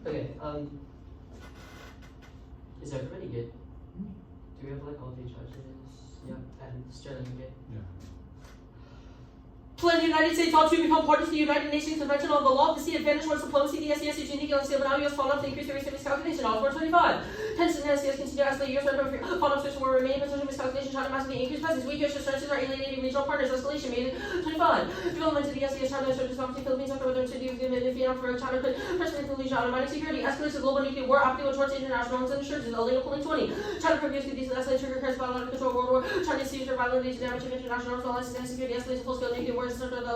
Okay, is everybody good? Do we have like all three charges? Yeah, and Sterling good? Yeah. Pledge the United States ought to become party to the United Nations Convention on the Law of the Sea, advantage towards diplomacy, the SES, Eugene, and Seal, and U.S. follow-up to increase the risk of miscalculation. All 425. Tensions and SES continue as the U.S. follow-up switch will remain potential miscalculation, China massively increased presence. Weak U.S. strengthens our alienating regional partners. Escalation made 25. Development to the SES, China stretches off the Philippines after whether to do with the Vietnam for China could pressure Indonesia undermining security. Escalates the global nuclear war, optical towards international and insurgencies, only pulling 20. China previous to these escalate trigger curse battle under control world war. China sees their violent damage of international alliances and security escalates full-scale nuclear wars, central the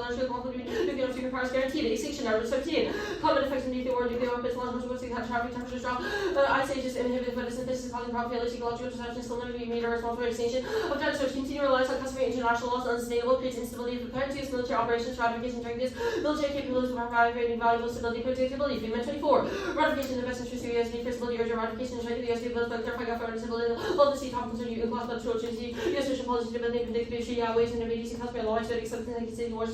nuclear superpowers guaranteed. Extinction number 17. Common effects of nuclear war, nuclear weapons, launch, traffic, temperatures drop, ice ages, inhibited photosynthesis, causing crop failure, ecological disruption, still never be made or responsible for extinction of dinosaurs. Continue reliance on customary international laws, unsustainable, creates instability of preparedness, military operations, ratification, directives, military capabilities, providing valuable stability, predictability. Agreement 24. Ratification of investment through U.S. need for stability, urgent ratification, and strength of the U.S. ability to clarify government stability, all the sea top concern, you class, but short, U.S. social policy, stability, predictability, ways and immediacy, customary law, extending something like city wars,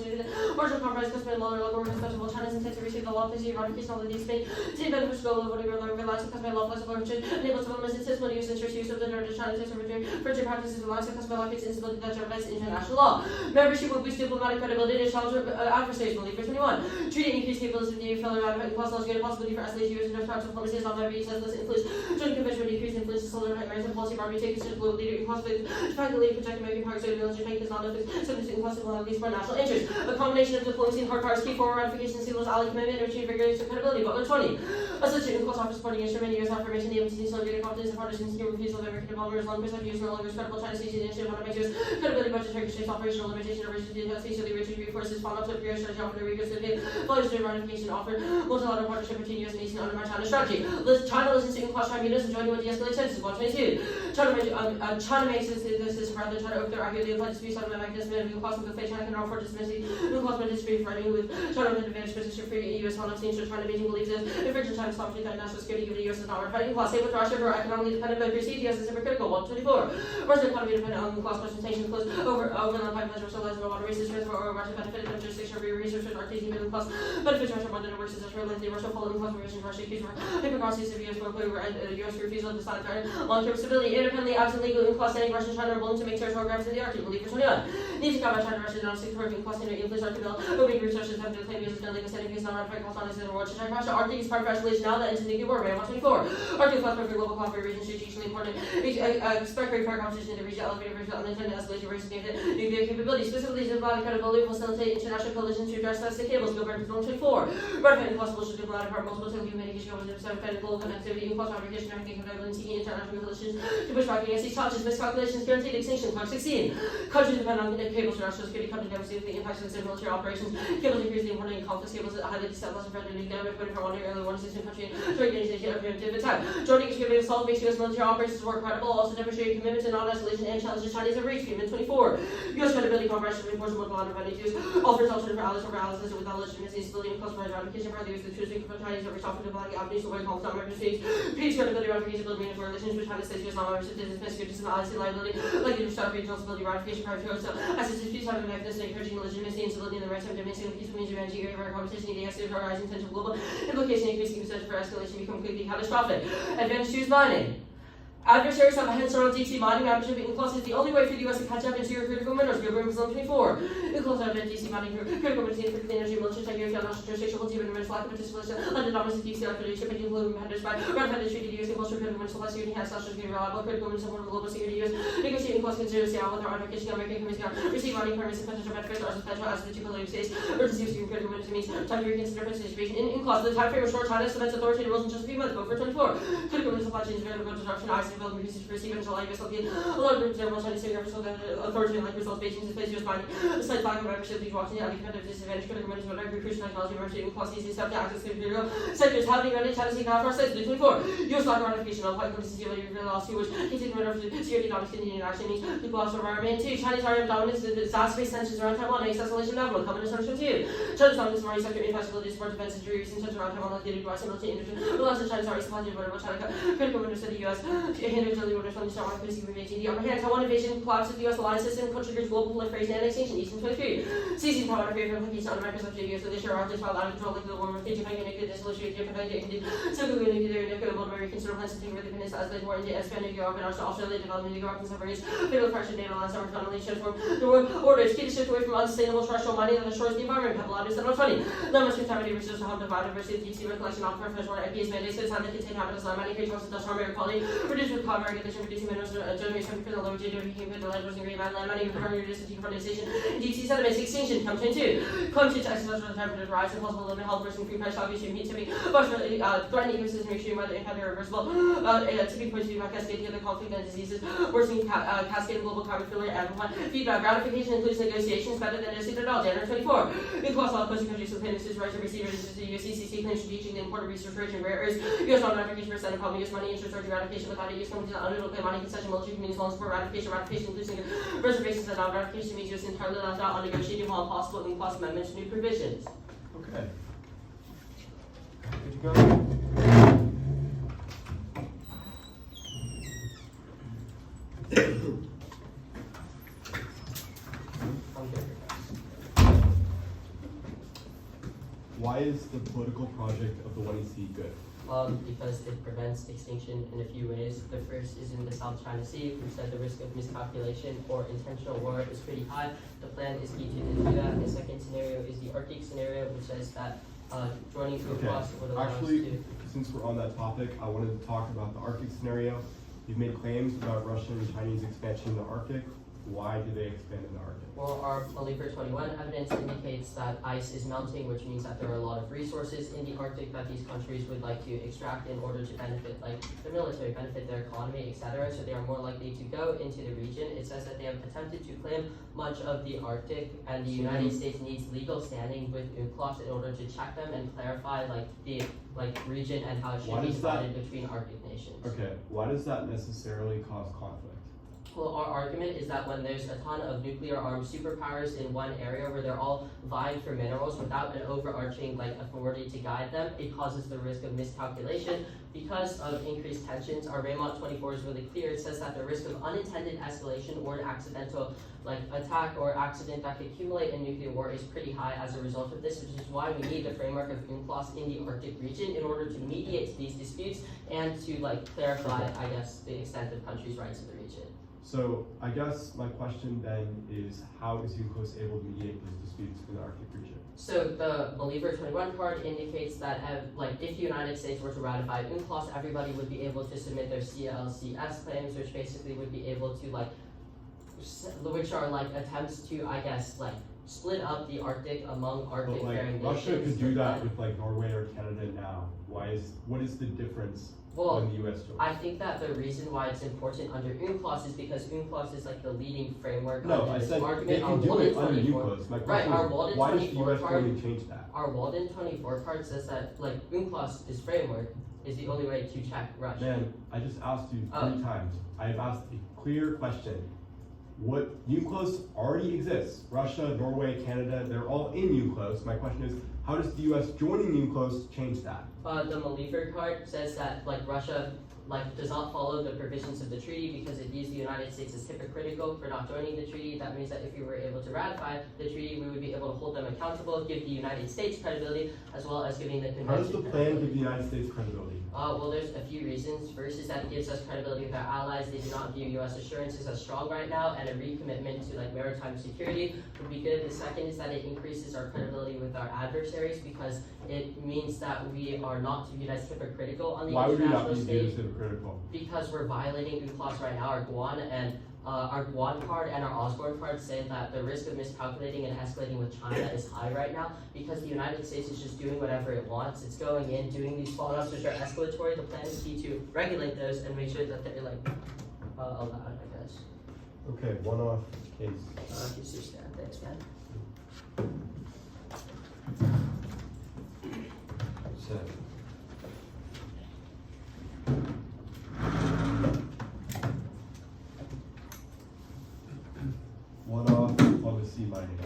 marginal compromise, customary law, or local respectable China's intent to receive the law, policy, ratification, all the these Spain, same benefits go over whatever reliance on customary law, flexible, enable development, accessible use, interest, use of the nerve, China, takes over frigid practices, reliance on customary law, creates instability that jeopardizes international law. Membership will boost diplomatic credibility and challenge adversaries. Believe for 21. Treaty increased capabilities of the EU, fellow ratifying clause laws, greater possibility for escalation, U.S. and Dutch diplomacy is not by being less influence. Joint convention would increase influence to solar American policy, Barbie takes a global leader, impossible to practically protect American powers, so military bank is not subject to impossible at least for national interest. A combination of diplomacy and hard powers, key forward ratification, seamless ally commitment, and achieve rigorous credibility. Butler 20. Associate clause offer supporting instrument, U.S. affirmation, the MTC, so greater confidence and partners continue refusal of American developers, long perspective, use no longer credible China sees the initiative on America's credibility, budgetary constraints, operational limitation, of research, the so the retreat reinforces follow-up to prior strategy offered a rigorous voluntary ratification offered multilateral partnership between U.S. and nation under my China strategy. China listens to clause tribunals and joining with de-escalate tensions. 122. China makes this rather try to open their argument, apply disputes on the mechanism and new clause with the fate China can offer dismissing new clause by dispute fighting with China with advantage position for U.S. follow-up to ensure China Beijing believes that infringement China's sovereignty and national security given the U.S. is not fighting clause. Same with Russia for economically dependent but perceived U.S. is hypocritical. 124. Russian economy dependent on clause presentation close over the pipeline Russian water resources transfer or Russia benefited of jurisdiction of research and Arctic middle class benefits Russia more than it works as a lengthy Russia following clause provision Russia accused for hypocrisy of U.S. U.S. refusal to decide long-term stability, independently absent legal clause standing Russia and China are willing to make territorial grabs in the Arctic. Believe for 21. Need to combat China Russia not seek to clause standing influence Arctic bill, opening resources have to claim U.S. and legal standing case not ratified clause on the world to check Russia. Arctic is part of escalation now that ends in nuclear war. 124. Arctic clause for global cooperation strategically important. Expect great power competition in the region, elevated version unintended escalation race nuclear capability. Specifically, diplomatic credibility will facilitate international coalitions to address domestic cables. Go back to 124. Ratifying clause will diplomatic power multiple telecommunication companies and global connectivity, clause ratification, everything compatibility, seeking international coalitions to push back against these challenges. Miscalculations guaranteed extinction. Clause 16. Countries depend on cables for national security. Countries demonstrate the impacts of their military operations. Cables increase the importance of conflict cables that highly destabilize and threaten nuclear damage, but for one year, early one system country to organization of preemptive attack. Joining executive assault makes U.S. military operations more credible, also demonstrating commitment to non-escalation and challenges Chinese have reached. Agreement 24. U.S. credibility cooperation reinforces multilateral advantages, offers alternative allies over allies listed without legitimacy, stability, and customer ratification for the use of choosing for Chinese over soft diplomatic avenues to avoid conflict on American states. Peace credibility ratification build meaningful relations with China states, U.S. non-membership, dismiss security, allies, liability, like to start regional stability ratification prior to us. As its disputes having mechanism encouraging legitimacy and stability in the maritime domain, the peaceful means of managing irregular competition, the exterior horizon potential global implication, increasing potential for escalation become completely catastrophic. Advantage choose mining. Adversaries have a head start on deep sea mining. Membership in clause is the only way for the U.S. to catch up into your critical minerals. Go Room 24. In clause of deep sea mining, critical minerals for clean energy, military security, national jurisdiction, will even minerals, lack of participation, under dominance of deep sea activity, shipping, including competitors by ratified the treaty, the U.S. impulse for critical minerals, supply security, has national security, reliable, critical minerals, support of global security, U.S. Negotiating clause considers the with our ratification, American companies receive mining permits and potential benefits, are substantial as the two political states. Urgency of securing critical minerals means time to reconsider participation in clause. The time frame is short, China cements authoritative rules in just a few months. Go for 24. Critical minerals supply chains, variable disruption, eyes, and development research for receiving July, U.S. a lot of groups are Chinese state authority like results Beijing displays U.S. mining. Despite lack of membership, these watching the competitive disadvantage, critical minerals, whatever crucial technology, membership, clause easy step to access to material sectors. How do you run it? China seeking out for our states. 24. U.S. lack of ratification of white countries to the lawsuit, which continues to run security dominance Indian action means the gloss of environment. 2. Chinese area dominance is exacerbates tensions around Taiwan, makes escalation level. Common assumption 2. China's dominance in sector impassibility support defense injuries in tensions around Taiwan, like the U.S. military industry. Reliance on China's already supply to whatever China critical minerals to the U.S. The upper hand, Taiwan invasion collapse of the U.S. alliance system triggers global proliferation and annexation. Eastern 23. Seizing Taiwan of implications on America's objectives. So they share our file out of control like the war with Japan nuclear dissolution, Japan so nuclear reconsider plans to take over the peninsula as they war India, expand nuclear weapons, Australia developing nuclear weapons submarines, fatal pressure data last summer, tunnel transform the world order is key to shift away from unsustainable terrestrial mining that destroys the environment. Pebble out is 720. No must contaminate resources to harm the biodiversity of deep sea collection, not for freshwater IPs mandates, so that contain habitats, land mining, create toxic dust, harm air quality, reduce with carbon regulation, reducing minerals, generation for the lower GWP, with the land wasting green land mining, carbon reducing deforestation, deep sea sediments, extinction, come to 2. Climate change, exponential temperature rise, impossible limit health, worsening free price, obviously heat tipping, threatening ecosystem, extreme weather, impact irreversible, tipping points to cascade together conflict and diseases, worsening cascade global carbon failure, amplify feedback, gratification includes negotiations better than negotiated at all. January 24. In clause all opposing countries with Peninsula's rights to receive the USCCC claims strategically important resource rich and rare earths. U.S. non-ratification for Senate problem, U.S. money interest or ratification without a U.S. company to under claim money concession, military communities, long support ratification, including reservations and non-ratification means U.S. entirely left out on negotiating while possible in clause amendments to new provisions. Okay. Good to go? Why is the political project of the 1EC good? Because it prevents extinction in a few ways. The first is in the South China Sea, which said the risk of miscalculation or intentional war is pretty high. The plan is key to do that. The second scenario is the Arctic scenario, which says that joining to across would allow us to... Since we're on that topic, I wanted to talk about the Arctic scenario. You've made claims about Russian and Chinese expansion in the Arctic. Why do they expand in the Arctic? Well, our Believer 21 evidence indicates that ice is melting, which means that there are a lot of resources in the Arctic that these countries would like to extract in order to benefit, like their military, benefit their economy, etc. So they are more likely to go into the region. It says that they have attempted to claim much of the Arctic, and the United States needs legal standing with UNCLOS in order to check them and clarify the region and how it should be divided between Arctic nations. Okay, why does that necessarily cause conflict? Well, our argument is that when there's a ton of nuclear-armed superpowers in one area where they're all vying for minerals without an overarching authority to guide them, it causes the risk of miscalculation. Because of increased tensions, our Raymond 24 is really clear. It says that the risk of unintended escalation or an accidental attack or accident that could accumulate in nuclear war is pretty high as a result of this, which is why we need the framework of UNCLOS in the Arctic region in order to mediate these disputes and to clarify, I guess, the extent of countries' rights in the region. So I guess my question then is, how is UNCLOS able to mediate those disputes in the Arctic region? So the Believer 21 card indicates that if the United States were to ratify UNCLOS, everybody would be able to submit their CLCS claims, which basically would be able to which are attempts to, I guess, split up the Arctic among Arctic bearing nations. Russia could do that with Norway or Canada now. What is the difference? Well, when the US joins? I think that the reason why it's important under UNCLOS is because UNCLOS is the leading framework. No, I said they can do it under UNCLOS. My question is, why does the US going to change that? Our Walden 24 card says that UNCLOS is framework is the only way to check Russia. Man, I just asked you 3 times. I've asked a clear question. What UNCLOS already exists. Russia, Norway, Canada, they're all in UNCLOS. My question is, how does the US joining UNCLOS change that? The Malifer card says that Russia does not follow the provisions of the treaty because it views the United States as hypocritical for not joining the treaty. That means that if we were able to ratify the treaty, we would be able to hold them accountable, give the United States credibility, as well as giving the convention. How does the plan give the United States credibility? Well, there's a few reasons. First is that it gives us credibility with our allies. They do not view U.S. assurances as strong right now, and a recommitment to maritime security would be good. The second is that it increases our credibility with our adversaries because it means that we are not viewed as hypocritical on the international stage. Why would you not be viewed as hypocritical? Because we're violating UNCLOS right now. Our Guan card and our Osborne card say that the risk of miscalculating and escalating with China is high right now because the United States is just doing whatever it wants. It's going in, doing these fallouts which are escalatory. The plan is key to regulate those and make sure that they're allowed, I guess. Okay, one-off case. Just your stand. Thanks, man. So. One off on the sea mining.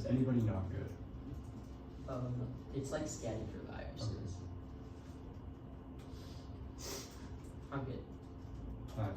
Is anybody not good? It's like scanning for viruses. I'm good. Okay.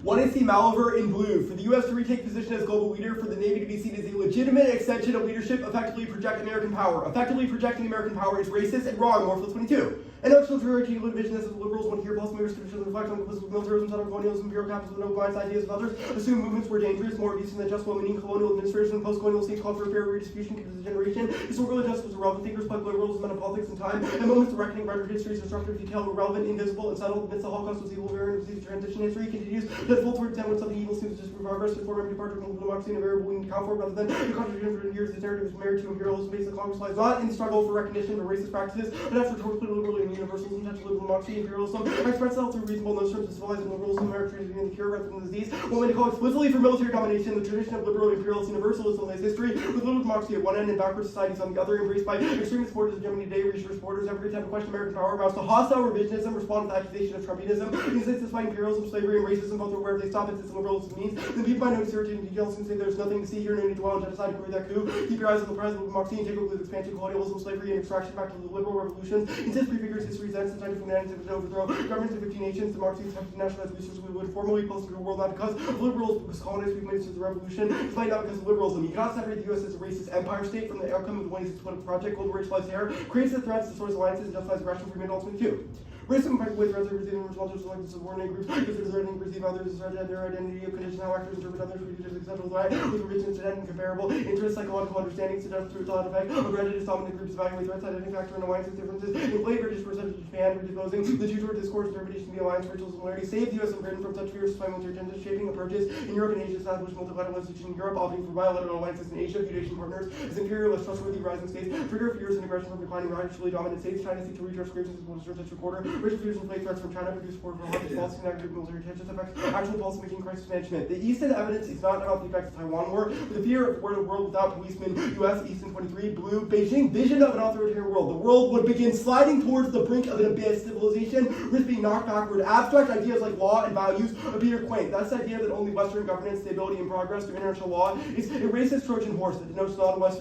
Want to see Maliver in blue. For the U.S. to retake position as global leader, for the Navy to be seen as a legitimate extension of leadership, effectively project American power. Effectively projecting American power is racist and wrong, Morpheus 22. And no children are vision as the liberals want to hear false mayors tradition reflect on the militarism, colonialism, imperial capitalism, no blind ideas of others, assume movements were dangerous, more decent than just well-meaning colonial administration and post-colonial states called for a fair redistribution to the generation. Historical injustice was irrelevant, thinkers like liberals, men of politics and time, and moments of reckoning, rendered history's destructive detail were relevant, invisible, and settled amidst the Holocaust was evil, variant of transition history continues, that full towards when something evil seems to just progress to form departure from democracy and a variable we need to account for, rather than the contradiction for years, the narrative is married to imperialism based on Congress lies not in the struggle for recognition of racist practices, but after towards liberal and universalism, such liberal democracy, imperialism, I express itself through reasonable no terms of civilized liberalism, American in the cure rather than the disease. One way to call explicitly for military domination, the tradition of liberal imperialist universalism lays history, with liberal democracy at one end and backward societies on the other, embraced by extremist supporters of Germany today, research supporters every time to question American power, amounts to hostile revisionism, respond to the accusation of Trumpism, insists despite imperialism, slavery, and racism, both are wherever they stop, it's liberalism means. Then people I know irritating details and say there's nothing to see here, no need to dwell on genocide, query that coup. Keep your eyes on the prize of democracy and take a look at expansion, colonialism, slavery, and extraction back to the liberal revolutions. Insist prefigures history's ends, and time for humanity to overthrow governments of 15 nations, democracy, time to nationalize resources we would formally post into the world, not because of liberals, but because colonists we've made since the revolution, despite not because of liberalism. You cannot separate the U.S. as a racist empire state from the outcome of the 26 political project. Global rich lies here, creates the threats, destroys alliances, and justifies aggression for human ultimate too. Racism impacts the way threats are receiving responses like the subordinate groups, because it is threatening to perceive others as threat to their identity of condition, how actors interpret others, fugitives, acceptable right, with origin, incident, and comparable interests, psychological understanding, suggest through thought effect, of prejudice, dominant groups evaluate threats, identity factor, and alliances differences, inflate British perception of Japan, predisposing the two toward discourse, interpretation of the alliance, ritual similarity, save the U.S. and Britain from such fierce military tensions, shaping approaches in Europe and Asia, established multilateral institutions in Europe, opting for bilateral alliances in Asia, viewed Asian partners as imperialist, trustworthy, rising states, trigger fears and aggression from declining, rightfully dominant states, China seek to redress grievances as well as such recorder, racial fears and inflate threats from China, produce support for hardest policy and aggregate military tensions, affects actual policy making, crisis management. The Easton evidence is not about the effects of Taiwan War, but the fear of a world without policemen, U.S. Easton 23, blue, Beijing, vision of an authoritarian world. The world would begin sliding towards the brink of an abyss, civilization, risk being knocked backward. Abstract ideas like law and values appear quaint. That's the idea that only Western governance, stability, and progress through international law is a racist Trojan horse that denotes non-whites,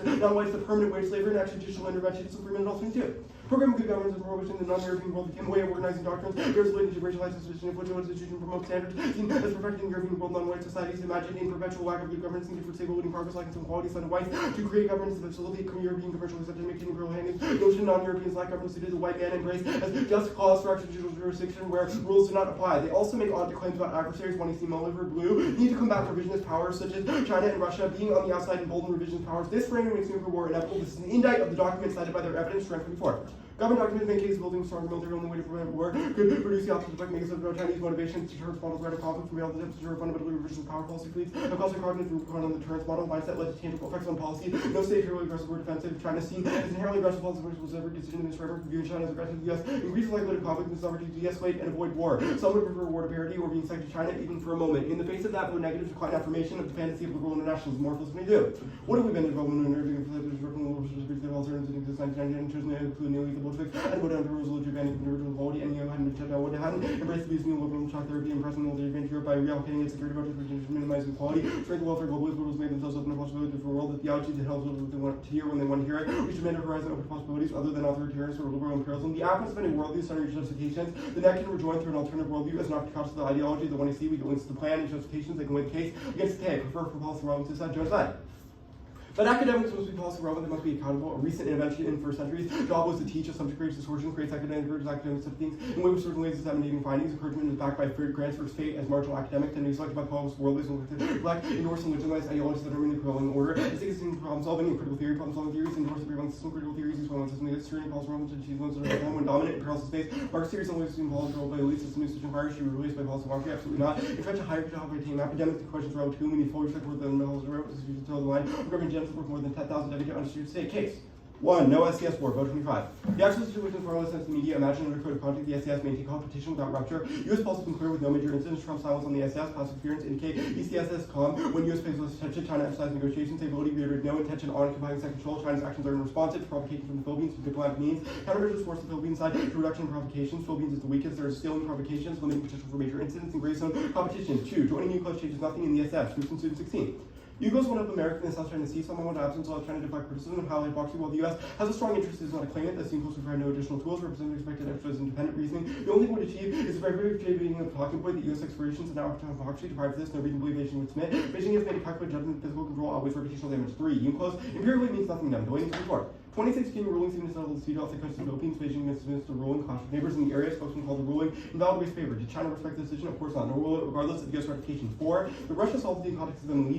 the permanent wage slavery, and extrajudicial intervention is for criminal too. Program of good governance and prohibition in the non-European world became a way of organizing doctrines, bears related to racialized institution, influential institution, promote standards, seen as perfecting European world non-white societies, imagining perpetual lack of good governance, needed for stable living progress, like some qualities on whites, to create governance that facilitate European commercial acceptance, making imperial handings, notion non-Europeans lack governance suited to the white man embrace as just cause for extrajudicial jurisdiction where rules do not apply. They also make odd claims about adversaries wanting to see Maliver blue, need to combat revisionist powers such as China and Russia being on the outside emboldened revisionist powers. This framing makes nuclear war inevitable. This is an indict of the documents cited by their evidence, strength 24. Government documents make cases building stronger military only way to prevent war could produce the opposite effect, making it no Chinese motivation to deter response right of conflict from real attempts to deter fundamentally revisionist power policy fleets. A causal cognitive on the deterrence model mindset led to tangible effects on policy. No state purely aggressive or defensive. China seen as inherently aggressive policy was every decision in this framework viewing China as aggressive. The U.S. increases likelihood of conflict and its opportunity to de-escalate and avoid war. Some would prefer war to parity or being second to China even for a moment. In the face of that, the negative decline affirmation of the fantasy of liberal internationalism, more we do. What have we been involved in interviewing for alternatives in 1999 and chosen to include neolithic Bolsheviks and what rules of advantage of original quality, and hadn't checked out what it hadn't embraced these new liberal shock therapy and pressing military advantage Europe by reallocating its security budget to minimize equality, strength welfare, global liberals made themselves open to possibilities for a world that theology that helps what they want to hear when they want to hear it. We should make a horizon open to possibilities other than authoritarianism or liberal imperialism. The absence of any worldview centered justifications, the net can rejoin through an alternative worldview as an opportunity to the ideology that when they see we go into the plan and justifications, they can win the case against the K. Prefer for policy relevance to genocide. But academics must be policy relevant, they must be accountable. A recent intervention in first centuries, job was to teach as subject creates distortion, creates academic things, in way with certain ways of disseminating findings. Encouragement is backed by grants for fate as marginal academic, and selected by policy worldlies and reflect, endorse and legitimize ideologies that are in the prevailing order. As existing problem solving and critical theory, problem solving theories, endorse the prevailing system, critical theories, use prevailing system, history, and policy relevance, and achievements that are when dominant in parallel space. Mark's theories always seem policy role by elites, system usage inquiry should be released by policy market, absolutely not. Entrench a higher job by team academics, the questions around whom we need full respect for the middle of the road, to tell the line. Government general worth more than 10,000 dedicate on a student state case. 1. No SCS war. Vote 25. The actual situation for all sense the media imagine under code of conduct the SCS maintain competition without rupture. U.S. policy has been clear with no major incidents. Trump's silence on the SCS. Past interference indicate ECSS calm. When U.S. pays less attention, China emphasized negotiations. Stability reiterated no intention on occupying second control. China's actions are responsive to provocation from the Philippines through diplomatic means. Countermeasures force the Philippines side to reduction in provocations. Philippines is the weakest. There are still provocations, limiting potential for major incidents and gray zone competition. 2. Joining UCLOS changes nothing in the SF. Truth in 16. UCLOS went up American and South China Sea, someone with absence while trying to defy criticism and highlight boxing, while the U.S. has a strong interest, is not a claimant, that seems to provide no additional tools, representative expected exercise independent reasoning. The only thing it would achieve is a very being of talking point that U.S. explorations and now hypocrisy deprive this, no reason to believe Beijing would submit. Beijing has made a calculated judgment that physical control outweighs reputational damage. 3. UCLOS imperially means nothing to them. Delaying to report. 2016 ruling seemed to settle the siege off the coast of the Philippines. Beijing has dismissed the ruling, clash with neighbors in the area. Spokesman called the ruling in valid way's favor. Did China respect the decision? Of course not. Nor will it, regardless of U.S. ratification. 4. The Russia solved the context of them not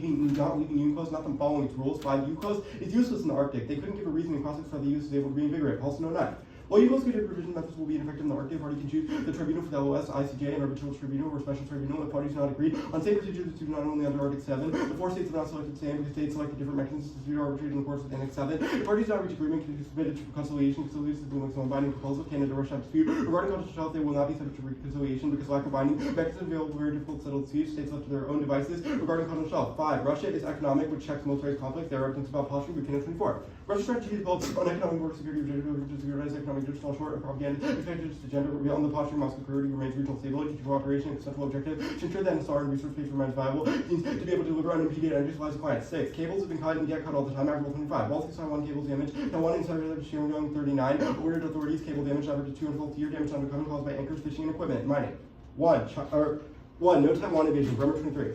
leaving UNCLOS, not them following its rules. 5. UNCLOS is useless in the Arctic. They couldn't give a reason in context for the use is able to reinvigorate. Also, no 9. While UCLOS created provision methods will be ineffective in the Arctic, party can choose the tribunal for the LOS, ICJ, and arbitral tribunal or special tribunal. The parties do not agree on same procedures to not only under Arctic 7. The 4 states have not selected the same because states selected different mechanisms to dispute or arbitrate in the courts of Annex 7. The parties do not reach agreement can be submitted to conciliation. Conciliation is the maximum binding proposal. Canada, Russia have dispute regarding continental shelf. They will not be subject to reconciliation because lack of binding mechanisms available very difficult to settle disputes. States left to their own devices regarding continental shelf. 5. Russia is economic, which checks military conflict. There are evidence about posturing. Buchanan 24. Russia's strategy is built on economic border security, objective to securitize economic digital short and propaganda. Expected to gender beyond the posture, Moscow priority remains regional stability, to cooperation, and central objective to ensure that NSR and resource base remains viable, means to be able to deliver unimpeded energy supplies to clients. 6. Cables have been cut and get cut all the time. Article 25. Baltic Taiwan cables damage. Taiwan insider Shearing 39. Ordered authorities cable damage average to 2 year damage undercover caused by anchors, fishing, and equipment. Mining. 1. No Taiwan invasion. Bremer 23.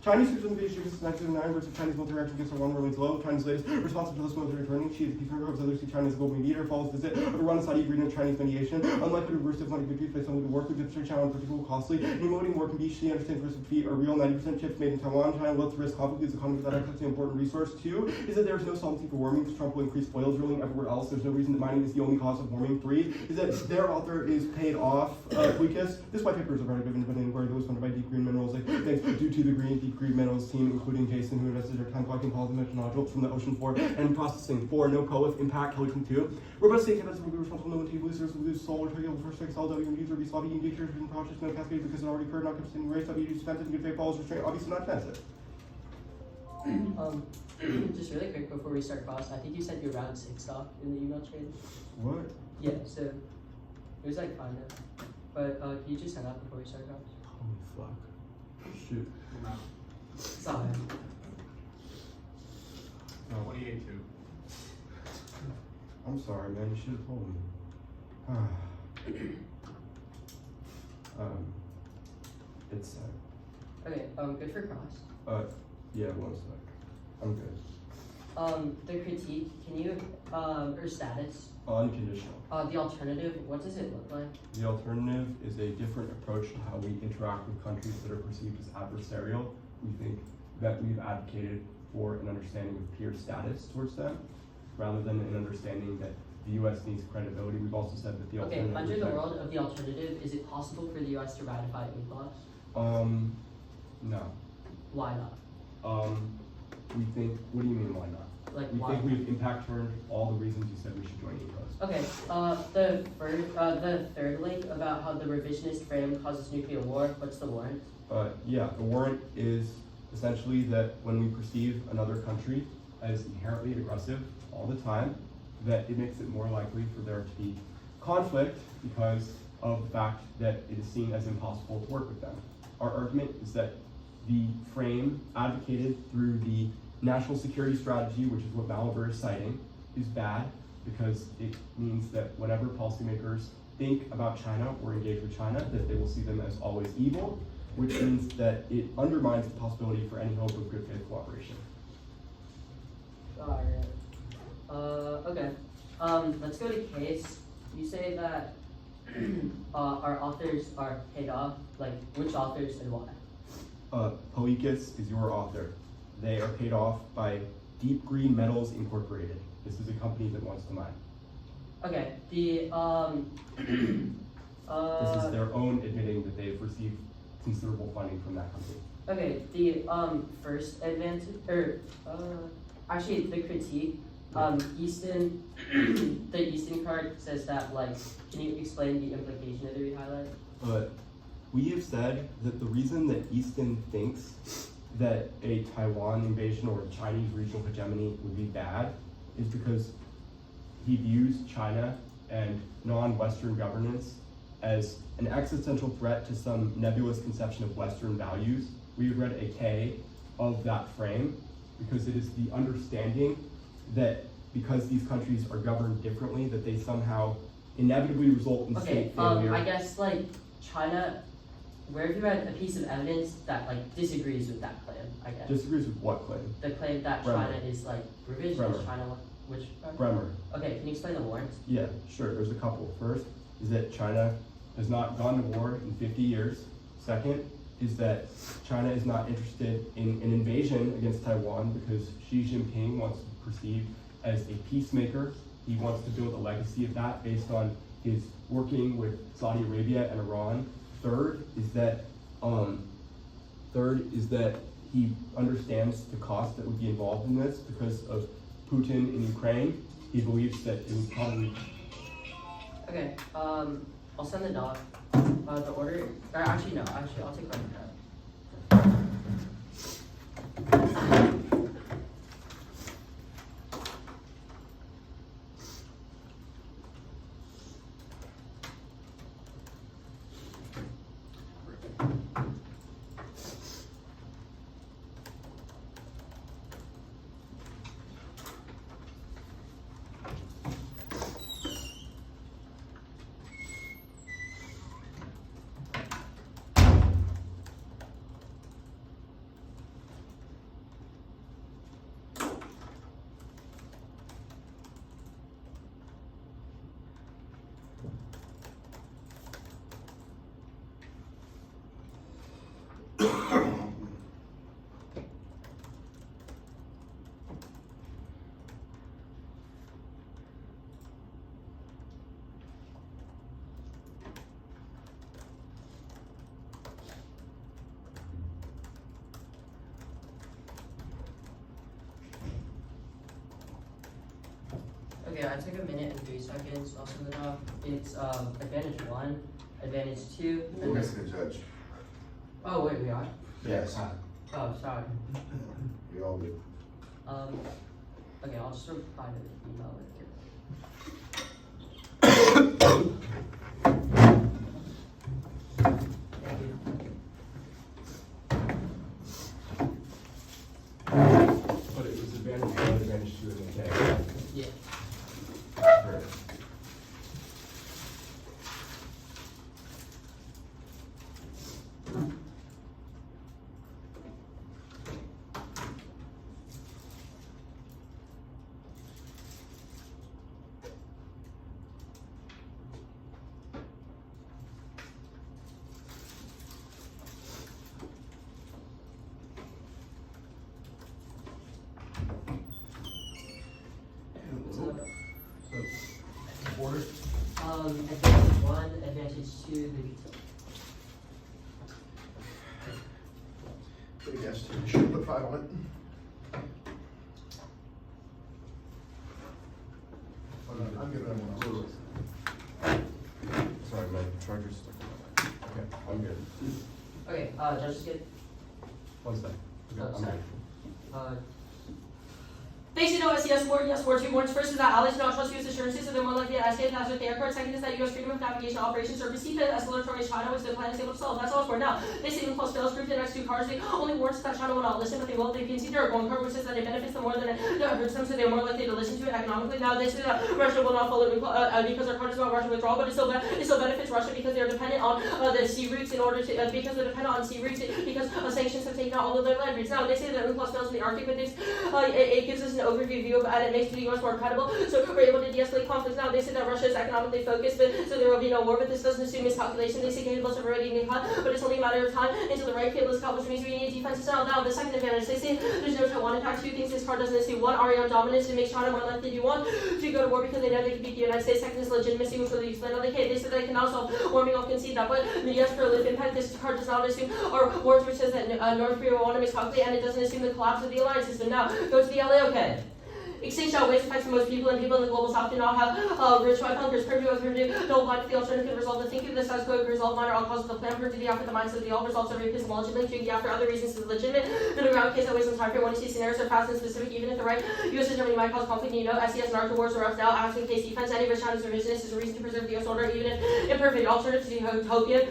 Chinese troops invasion since 1909 versus Chinese military action against Taiwan remains low. China's latest response to this military turning. Xi is the peacemaker of others see China as a global mediator. Follows visit of Iran and Saudi agreement Chinese mediation. Unlikely to reverse diplomatic victories based on the work with the China and particularly costly. Emoting war can be. Xi understands risk of defeat are real. 90% chips made in Taiwan. China loves to risk conflict is economy without access to an important resource. 2 is that there is no solvency for warming because Trump will increase oil drilling everywhere else. There's no reason that mining is the only cause of warming. 3 is that their author is paid off. Lucas. This white paper is a product of independent inquiry that was funded by Deep Green Minerals. Thanks due to the Deep Green Minerals team, including Jason, who invested their time collecting polymetric nodules from the ocean floor and processing. 4. No co-with impact. Kelly 2. Robust state capacity will be responsible. No one losers will lose solar trivial first strikes. All WMDs will be sloppy indicators being cautious. No cascade because it already occurred. Not consistent race. WMDs defensive. Good faith follows restraint. Obviously not defensive. Just really quick before we start cross, I think you sent your round 6 doc in the email chain. What? Yeah, so it was like fine now. But can you just send that before we start cross? Holy fuck. Shoot. Sorry. 28-2. I'm sorry, man. You should have told me. It's sad. Okay, good for cross. Yeah, 1 sec. I'm good. The critique, can you, or status? Unconditional. The alternative, what does it look like? The alternative is a different approach to how we interact with countries that are perceived as adversarial. We think that we've advocated for an understanding of peer status towards them, rather than an understanding that the U.S. needs credibility. We've also said that the alternative. Okay, under the world of the alternative, is it possible for the U.S. to ratify UNCLOS? No. Why not? We think, what do you mean why not? Like we why? think we've impact turned all the reasons you said we should join UNCLOS. Okay, the third link about how the revisionist frame causes nuclear war, what's the warrant? Yeah, the warrant is essentially that when we perceive another country as inherently aggressive all the time, that it makes it more likely for there to be conflict because of the fact that it is seen as impossible to work with them. Our argument is that the frame advocated through the national security strategy, which is what Malabar is citing, is bad because it means that whenever policymakers think about China or engage with China, that they will see them as always evil, which means that it undermines the possibility for any hope of good faith cooperation. Alright. Okay. Let's go to case. You say that our authors are paid off. Like, which authors and why? Poikis is your author. They are paid off by Deep Green Metals Incorporated. This is a company that wants to mine. Okay. This is their own admitting that they've received considerable funding from that company. Okay, the first advantage, or actually the critique Easton, the Easton card says that, like, can you explain the implication of the re-highlight? We have said that the reason that Easton thinks that a Taiwan invasion or a Chinese regional hegemony would be bad is because he views China and non-Western governance as an existential threat to some nebulous conception of Western values. We have read a K of that frame because it is the understanding that because these countries are governed differently, that they somehow inevitably result in state failure. I guess, like, China, where have you read a piece of evidence that, like, disagrees with that claim, I guess? Disagrees with what claim? The claim that Bremer. China is, like, revisionist Bremer. China, which part? Bremer. Okay, can you explain the warrants? Yeah, sure, there's a couple. First is that China has not gone to war in 50 years. Second is that China is not interested in an invasion against Taiwan because Xi Jinping wants to be perceived as a peacemaker. He wants to build a legacy of that based on his working with Saudi Arabia and Iran. Third is that he understands the cost that would be involved in this because of Putin in Ukraine. He believes that it would probably. Okay, I'll send the doc. The order, or actually no, I'll take credit for that. Okay, I took a minute and 3 seconds. I'll send it off. It's advantage 1, advantage 2. We're missing a judge. Oh wait, we are. Yes. Oh, sorry. We all do. Okay, I'll just reply to the email right here. Thank you. But it was advantage 1, advantage 2, and then K. Yeah. Right. Order? Advantage 1, advantage 2, the veto. Big yes, you should put 5 on it. I'm giving them one. Sorry, my charger's stuck. Okay, I'm good. Okay, judges get. 1 sec. Okay, Oh, I'm sorry. good. They should know as yes word, yes word. 2 words. First is that allies do not trust U.S. assurances, so they're more likely to escalate as with their card. Second is that U.S. freedom of navigation operations are perceived as escalatory as China, which the plan is able to solve. That's all it's for. Now, they say plus fails group the next 2 cards. The only warrants that China will not listen, but they will. They can see their one card, which says that it benefits them more than it hurts them, so they're more likely to listen to it economically. Now, they say that Russia will not follow because their card is about Russian withdrawal, but it still benefits Russia because they're dependent on the sea routes in order to because they're dependent on sea routes because sanctions have taken out all of their land routes. Now, they say that plus fails in the Arctic, but it gives us an overview view of it makes the U.S. more credible, so we're able to de-escalate conflicts. Now, they say that Russia is economically focused, but so there will be no war, but this doesn't assume miscalculation. They say cables have already been cut, but it's only a matter of time until the right cable is cut, which means we need defenses now. The second advantage, they say there's no Taiwan attack. 2 things this card doesn't assume. 1, area dominance, it makes China more likely to want to go to war because they know they can beat the United States. Second is legitimacy, which will explain how they can. They said they can also warming off concede that, but the U.S. prolific impact, this card does not assume, or wars which says that North Korea will want to miscalculate, and it doesn't assume the collapse of the alliance system. Now, go to the LA, okay. Extinction outweighs effects for most people, and people in the global south do not have rich white bunkers. Purdue no blind to the alternative resolve the thinking of the status quo resolve minor all causes of the plan. Purdue the after the mindset of the all results of epistemology linked to the after other reasons is legitimate. Middle ground case that weighs some time for when you see scenarios are fast and specific, even if the right U.S. and Germany might cause conflict. You know, SES and NATO wars are up now. Asking case defense, any rich Chinese revisionist is a reason to preserve the U.S. order, even if imperfect. Alternative to utopian.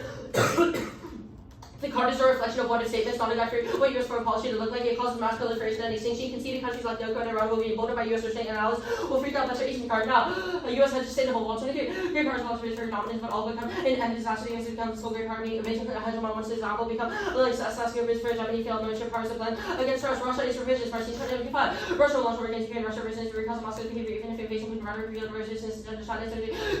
The card is a reflection of what a statement, not a guide for what U.S. foreign policy to look like. It causes mass proliferation and extinction. Conceded countries like North Korea and Iran will be emboldened by U.S. restraint and allies will freak out. That's our Asian card. Now, the U.S. has to stay the whole wall. Great powers will be for dominance, but all become and disaster. The U.S. becomes full great power. Invasion hegemon once example become like assassin for Germany failed military powers of blend against Russia. Russia is revisions. 1975. Russia will launch war against Ukraine. Russia resistance because of Moscow's behavior, even if invasion would rather reveal resistance to China.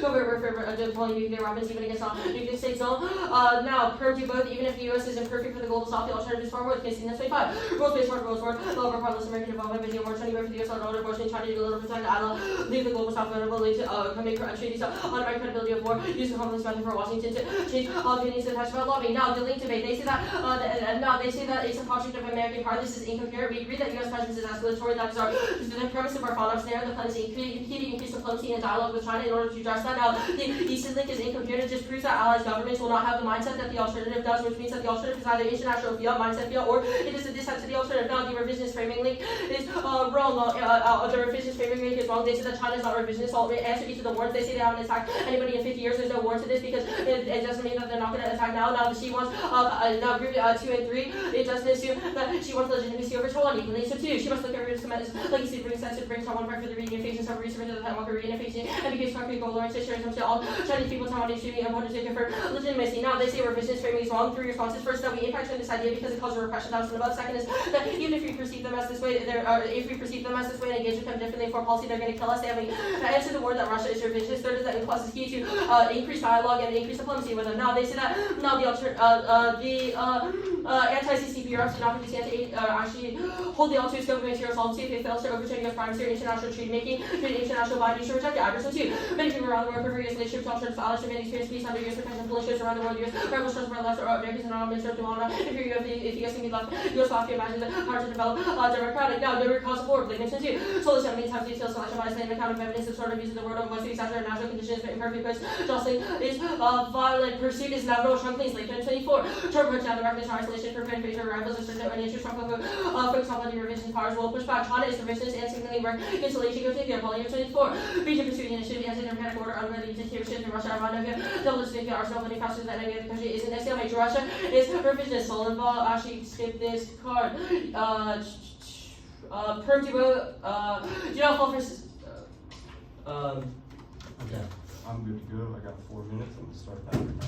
Covert warfare deploying nuclear weapons even against nuclear state zone. Now, Purdue both, even if the U.S. is imperfect for the global south, the alternative is far worse. Case in 25. Rules-based war, rules war, low regardless American involvement, video war, China for the U.S. on order, abortion, China to do a little protect, leave the global south vulnerable, lead to commit treaties on my credibility of war, use the confidence method for Washington to change opinions to attach about lobbying. Now, the link debate, they say that it's a project of American power. This is incoherent. We agree that U.S. presence is escalatory. That is the premise of our follow-up scenario. The plan is increase diplomacy and dialogue with China in order to address that. Now, the Eastern link is incoherent. It just proves that allies governments will not have the mindset that the alternative does, which means that the alternative is either international field, mindset field, or it is a dissent to the alternative. Now, the revisionist framing link is wrong. The revisionist framing link is wrong. They say that China is not revisionist. So answer each of the warrants. They say they haven't attacked anybody in 50 years. There's no warrant to this because it doesn't mean that they're not going to attack now. Now, she wants now group 2 and 3. It doesn't assume that she wants legitimacy over Taiwan equally. So 2, she must look at her cement legacy brings sense to bring Taiwan back for the reunification of research into the Taiwan reunification and because concrete goal orientation comes to all Chinese people Taiwan extremely important to for legitimacy. Now, they say revisionist framing is wrong. 3 responses. First, that we impact on this idea because it causes repression down from above. Second is that even if we perceive them as this way, if we perceive them as this way and engage with them differently for policy, they're going to kill us. They have to answer the word that Russia is revisionist. Third is that clause is key to increase dialogue and increase diplomacy with them. Now, they say that now the anti-CCP Europe should not be actually hold the alternate scope of material solvency if they fail to overturn U.S. primacy or international treaty making, create international body should reject the address. So 2, many people around the world prefer U.S. leadership to alternate allies to experience peace under U.S. protection. Police around the world, U.S. rebels trust for left or Americans and all minister to honor. If you guys can be left, U.S. left, you imagine the hard to develop democratic. Now, no cause of war. Lincoln 2. So this many times details selection by an account of evidence of sort of using the word of Westlake exaggerate natural conditions but imperfect place. Jostling is violent pursuit is now no shrunk things. Lincoln 24. Trump wrote down the recognition isolation for future rivals and certain any interest from focus on the revision powers will push back. China is revisionist and signaling work insulation continue. Volume 24. Region pursuing initiative the anti-democratic order unready dictatorship in Russia. Double distinct arsenal money faster than any other country is in SLH. Russia is revisionist. Solenball actually skip this card. Purdue, do you know fall versus Okay, I'm good to go. I got 4 minutes. I'm gonna start that right now.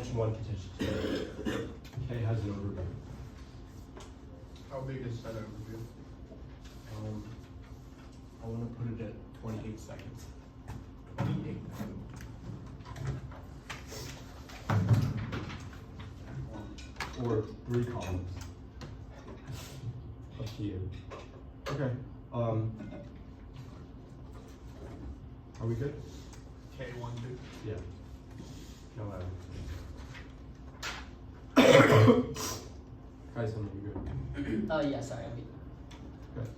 contention 1, contention 2. K has an overview. How big is that overview? I want to put it at 28 seconds. 28. Or 3 columns. Up to you. Okay. Are we good? K1, 2. Yeah. No matter. Guys, are you good? Yeah, sorry, I'm Okay.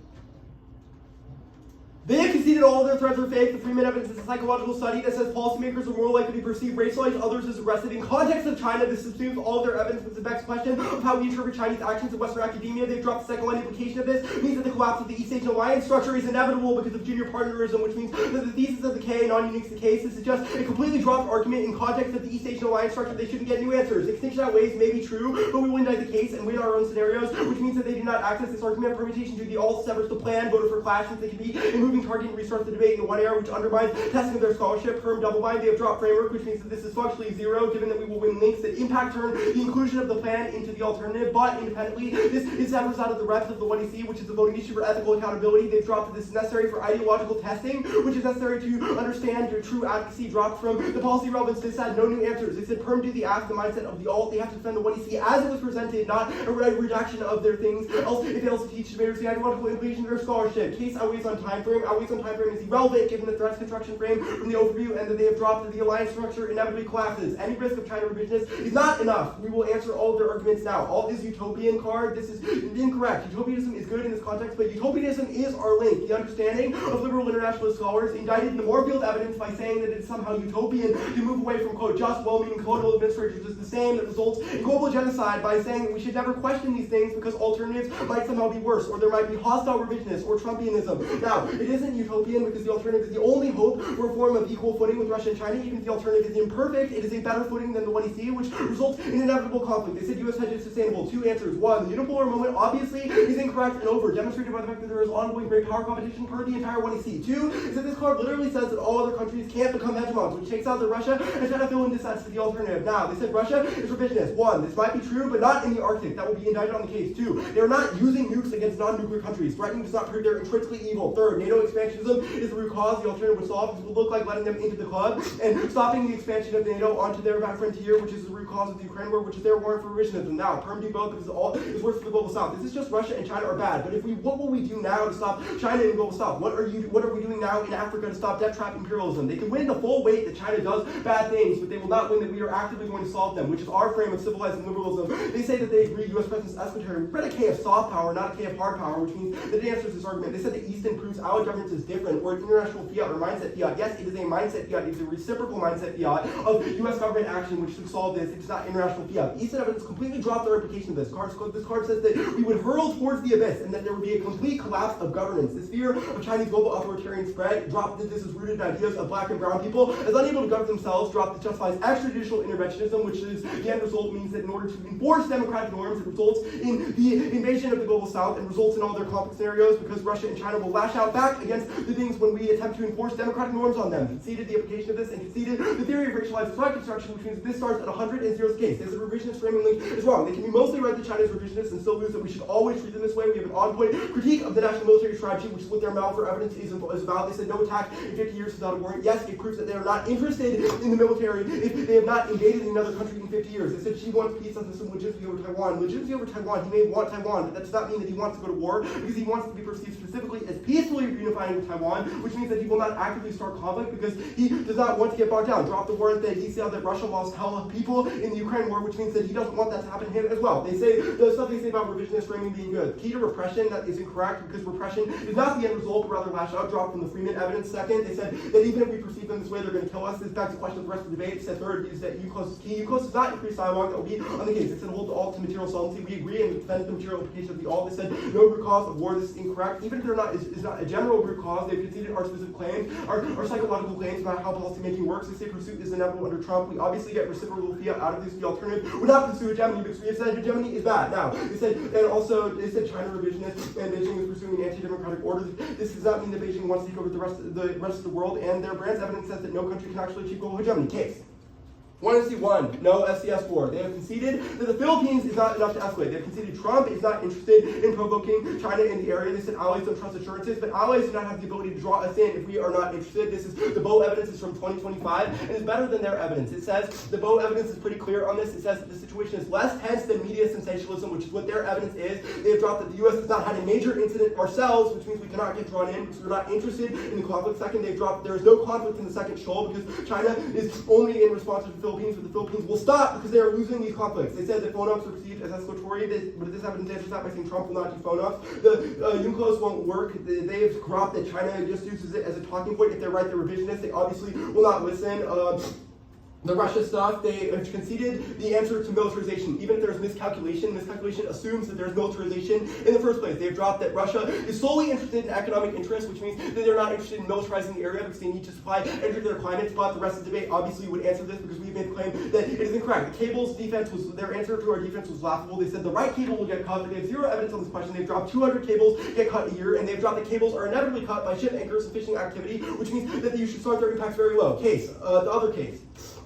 They have conceded all of their threats are fake. The Freeman evidence is a psychological study that says policymakers are more likely to perceive racialized others as aggressive. In context of China, this subsumes all of their evidence with the next question of how we interpret Chinese actions in Western academia. They've dropped the second line implication of this. It means that the collapse of the East Asian alliance structure is inevitable because of junior partnerism, which means that the thesis of the K non-unique is the case. This is just a completely dropped argument in context of the East Asian alliance structure. They shouldn't get new answers. Extinction outways may be true, but we will indict the case and win our own scenarios, which means that they do not access this argument. Permutation to the all severs the plan, voted for clash, since they can be a moving target and restart the debate in the one era, which undermines testing of their scholarship. Perm double bind, they have dropped framework, which means that this is functionally zero, given that we will win links that impact turn the inclusion of the plan into the alternative. But independently, this severs out of the reps of the 1EC, which is the voting issue for ethical accountability. They've dropped that this is necessary for ideological testing, which is necessary to understand your true advocacy. Dropped from the policy relevance. They said no new answers. They said perm do the ask, the mindset of the alt. They have to defend the 1EC as it was presented, not a redaction of their things. Else it fails to teach debaters the ideological implication of their scholarship. Case always on time frame. Always on time frame is irrelevant given the threats construction frame from the overview and that they have dropped that the alliance structure inevitably collapses. Any risk of China revisionist is not enough. We will answer all of their arguments now. All is utopian card. This is incorrect. Utopianism is good in this context, but utopianism is our link. The understanding of liberal internationalist scholars indicted in the Moorfield evidence by saying that it is somehow utopian to move away from, quote, just well-meaning colonial administrators is the same that results in global genocide by saying that we should never question these things because alternatives might somehow be worse, or there might be hostile revisionists or Trumpianism. Now, it isn't utopian because the alternative is the only hope for a form of equal footing with Russia and China. Even if the alternative is imperfect, it is a better footing than the 1EC, which results in inevitable conflict. They said U.S. hedge is sustainable. 2 answers. 1, the unipolar moment obviously is incorrect and over, demonstrated by the fact that there is ongoing great power competition per the entire 1EC. 2 is that this card literally says that all other countries can't become hegemons, which takes out that Russia and China fill in dissents to the alternative. Now, they said Russia is revisionist. 1, this might be true, but not in the Arctic. That will be indicted on the case. 2, they are not using nukes against non-nuclear countries. Threatening does not prove they're intrinsically evil. 3rd, NATO expansionism is the root cause. The alternative would solve. This would look like letting them into the club and stopping the expansion of NATO onto their back frontier, which is the root cause of the Ukraine war, which is their warrant for revisionism. Now, perm do both because all is worse for the global south. This is just Russia and China are bad. But what will we do now to stop China and the global south? What are we doing now in Africa to stop debt trap imperialism? They can win the full weight that China does bad things, but they will not win that we are actively going to solve them, which is our frame of civilizing liberalism. They say that they agree U.S. President's esoteric. We read a K of soft power, not a K of hard power, which means that it answers this argument. They said that Easton proves our governance is different, or international fiat or mindset fiat. Yes, it is a mindset fiat. It is a reciprocal mindset fiat of U.S. government action, which should solve this. It's not international fiat. Easton evidence completely dropped their implication of this. This card says that we would hurl towards the abyss and that there would be a complete collapse of governance. This fear of Chinese global authoritarian spread dropped that this is rooted in ideas of black and brown people as unable to govern themselves, dropped that justifies extrajudicial interventionism, which is the end result means that in order to enforce democratic norms, it results in the invasion of the global south and results in all their conflict scenarios because Russia and China will lash out back against the things when we attempt to enforce democratic norms on them. Conceded the application of this and conceded the theory of racialized threat construction, which means that this starts at 100 and 0's case. This is a revisionist framing link is wrong. They can be mostly right that China is revisionist and still lose that we should always treat them this way. We have an on-point critique of the national military strategy, which is what their mal for evidence is about. They said no attack in 50 years without a warrant. Yes, it proves that they are not interested in the military if they have not invaded another country in 50 years. They said she wants peace and some legitimacy over Taiwan. Legitimacy over Taiwan, he may want Taiwan, but that does not mean that he wants to go to war because he wants to be perceived specifically as peacefully unifying with Taiwan, which means that he will not actively start conflict because he does not want to get bogged down. Drop the warrant that he said that Russia lost hell of people in the Ukraine war, which means that he doesn't want that to happen to him as well. They say the stuff they say about revisionist framing being good. Key to repression, that is incorrect because repression is not the end result, but rather lash out. Drop from the Freeman evidence. Second, they said that even if we perceive them this way, they're going to kill us. This begs the question of the rest of the debate. They said third is that UCLOS is key. UCLOS does not increase dialogue. That will be on the case. They said hold the alt to material solvency. We agree and defend the material implication of the alt. They said no root cause of war. This is incorrect. Even if they're not is not a general root cause, they've conceded our specific claims, our psychological claims about how policymaking works. They say pursuit is inevitable under Trump. We obviously get reciprocal fiat out of this. The alternative would not pursue hegemony because we have said hegemony is bad. Now, they said, and also they said China revisionist and Beijing is pursuing an anti-democratic order. This does not mean that Beijing wants to take over the rest of the world, and their brand's evidence says that no country can actually achieve global hegemony. Case. 1-1, no SCS-4. They have conceded that the Philippines is not enough to escalate. They have conceded Trump is not interested in provoking China in the area. They said allies don't trust assurances, but allies do not have the ability to draw us in if we are not interested. This is the Bow evidence is from 2025 and is better than their evidence. It says the Bow evidence is pretty clear on this. It says that the situation is less tense than media sensationalism, which is what their evidence is. They have dropped that the U.S. has not had a major incident ourselves, which means we cannot get drawn in because we're not interested in the conflict. Second, they've dropped there is no conflict in the second shoal because China is only in response to the Philippines, but the Philippines will stop because they are losing these conflicts. They said that phone-ups are perceived as escalatory, but this evidence answers that by saying Trump will not do phone-ups. The UNCLOS won't work. They have dropped that China just uses it as a talking point. If they're right, they're revisionists. They obviously will not listen. The Russia stuff, they have conceded the answer to militarization. Even if there's miscalculation assumes that there's militarization in the first place. They've dropped that Russia is solely interested in economic interests, which means that they're not interested in militarizing the area because they need to supply energy to their climate. But the rest of the debate obviously would answer this because we've made the claim that it is incorrect. The cable's defense was, their answer to our defense was laughable. They said the right cable will get cut, but they have zero evidence on this question. They've dropped 200 cables get cut a year, and they've dropped that cables are inevitably cut by ship anchors and fishing activity, which means that you should start their impacts very low. The other case.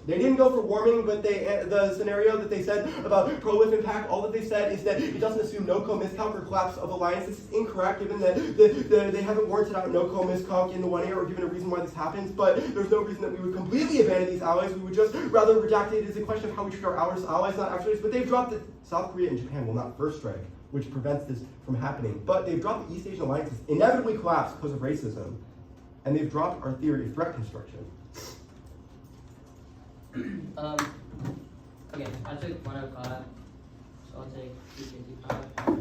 They didn't go for warming, but the scenario that they said about prolif impact, all that they said is that it doesn't assume no-co miscalc or collapse of alliance. This is incorrect, given that they haven't warranted out no-co miscalc in the 1A or given a reason why this happens, but there's no reason that we would completely abandon these allies. We would just rather redact it as a question of how we treat our allies, not adversaries. But they've dropped that South Korea and Japan will not first strike, which prevents this from happening. But they've dropped the East Asian alliances inevitably collapse because of racism, and they've dropped our theory of threat construction. Okay, I took 105, so I'll take 255.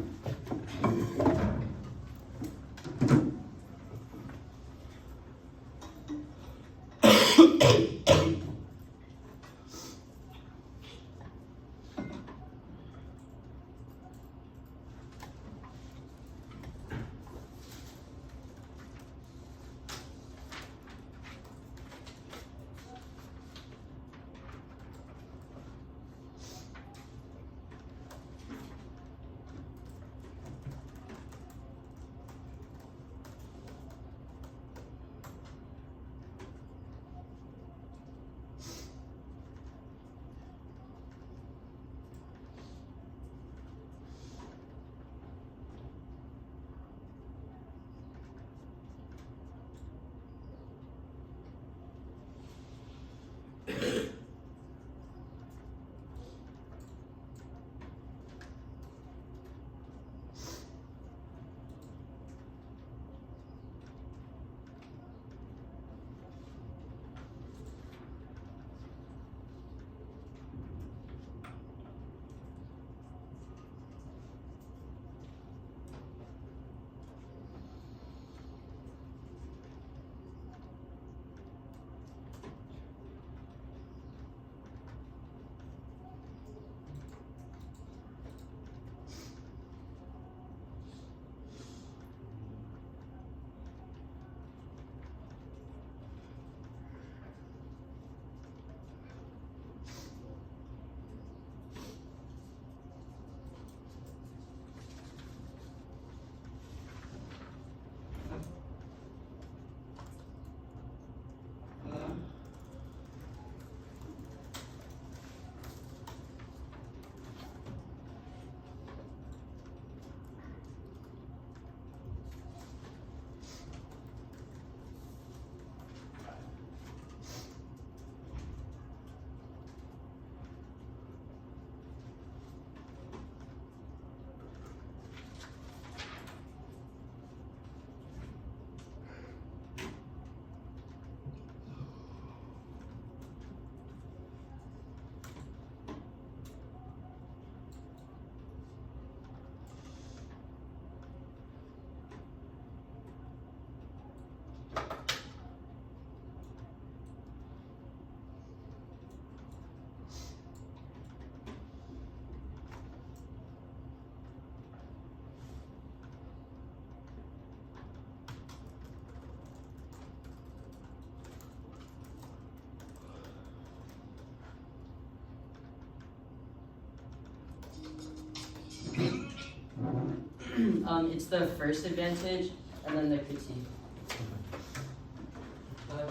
It's the first advantage, and then the critique. Can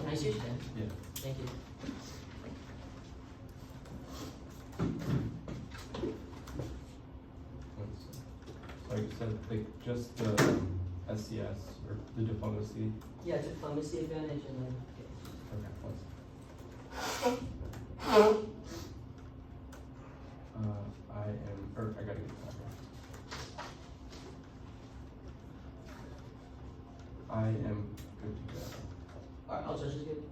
I switch then? Yeah. Thank you. said like just the SCS or the diplomacy. Yeah, diplomacy advantage and then. Okay, plus. I gotta get that right. I am good to go. Alright, I'll judge it good.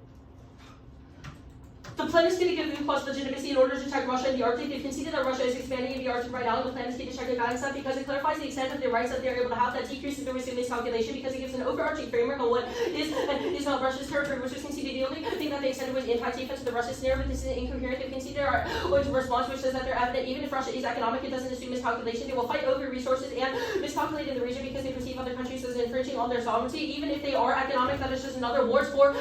The plan is going to give U plus legitimacy in order to check Russia in the Arctic. They've conceded that Russia is expanding in the Arctic right now, and the plan is to check the guidance that because it clarifies the extent of the rights that they're able to have. That decreases the risk of miscalculation because it gives an overarching framework on what is and is not Russia's territory, which was conceded. The only thing that they extended was anti-defense to the Russian scenario, but this is incoherent. They've conceded our response, which says that they're evident even if Russia is economic, it doesn't assume miscalculation. They will fight over resources and miscalculate in the region because they perceive other countries as infringing on their sovereignty. Even if they are economic, that is just another word for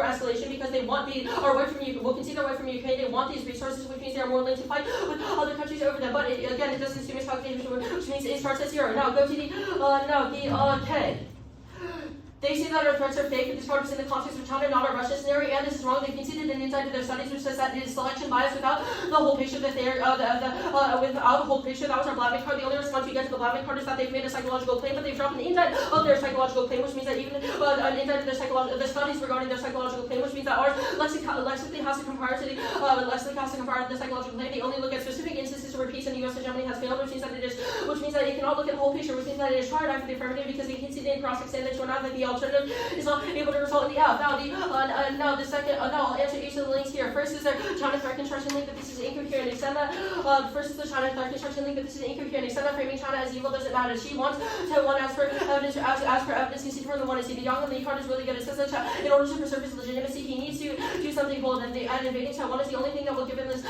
escalation because they want our way from you. Will concede their way from Ukraine. They want these resources, which means they are more willing to fight with other countries over them. But again, it doesn't assume miscalculation, which means it starts at 0. Now go to the K. They say that our threats are fake, but this part is in the context of China, not a Russia scenario, and this is wrong. They conceded an insight to their studies, which says that it is selection bias without the whole picture that they're without the whole picture. That was our Blavnik card. The only response we get to the Blavnik card is that they've made a psychological claim, but they've dropped an insight of their psychological claim, which means that even an insight of the studies regarding their psychological claim, which means that ours lexically has to compare to the psychological claim. They only look at specific instances where peace in the U.S. and Germany has failed, which means that it cannot look at the whole picture, which means that it is tried after the affirmative because they conceded in cross-examination to another that the alternative is not able to result in the F. Now the second, I'll answer each of the links here. First is the China threat construction link, but this is incoherent. Extend that. First is the China threat construction link, but this is incoherent. Extend that framing China as evil doesn't matter. She wants Taiwan as per evidence, as per evidence conceded from the one to see. The Yang and Lee card is really good. It says that in order to preserve his legitimacy, he needs to do something bold, and invading Taiwan is the only thing that will give him this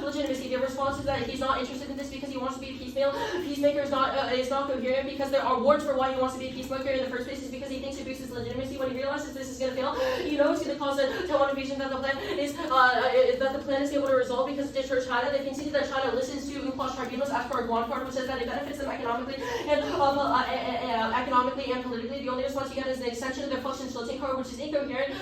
legitimacy. The response is that he's not interested in this because he wants to be a peacemaker is not coherent because there are warts for why he wants to be a peacemaker in the first place is because he thinks it boosts his legitimacy. When he realizes this is going to fail, he knows it's going to cause a Taiwan invasion that the plan is able to resolve because it deters China. They conceded that China listens to UNCLOS tribunals as per our Guan card, which says that it benefits them economically and politically. The only response you get is the extension of their Flushing-Schulting card, which is incoherent.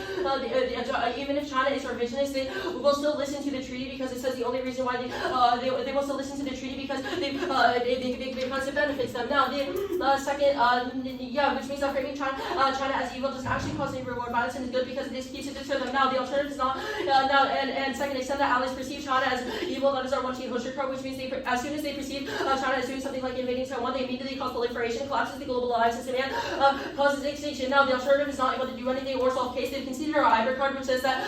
Even if China is revisionist, they will still listen to the treaty because it says the only reason why they will still listen to the treaty because because it benefits them. Now the second, which means that framing China as evil doesn't actually cause any reward violence and is good because it is keeps it deter them. Now the alternative is not and second, extend that allies perceive China as evil. That is our one-sheet Hosher card, which means as soon as they perceive China as doing something like invading Taiwan, they immediately cause proliferation, collapses the global alliance system, and causes extinction. Now the alternative is not able to do anything or solve case. They've conceded our Iber card, which says that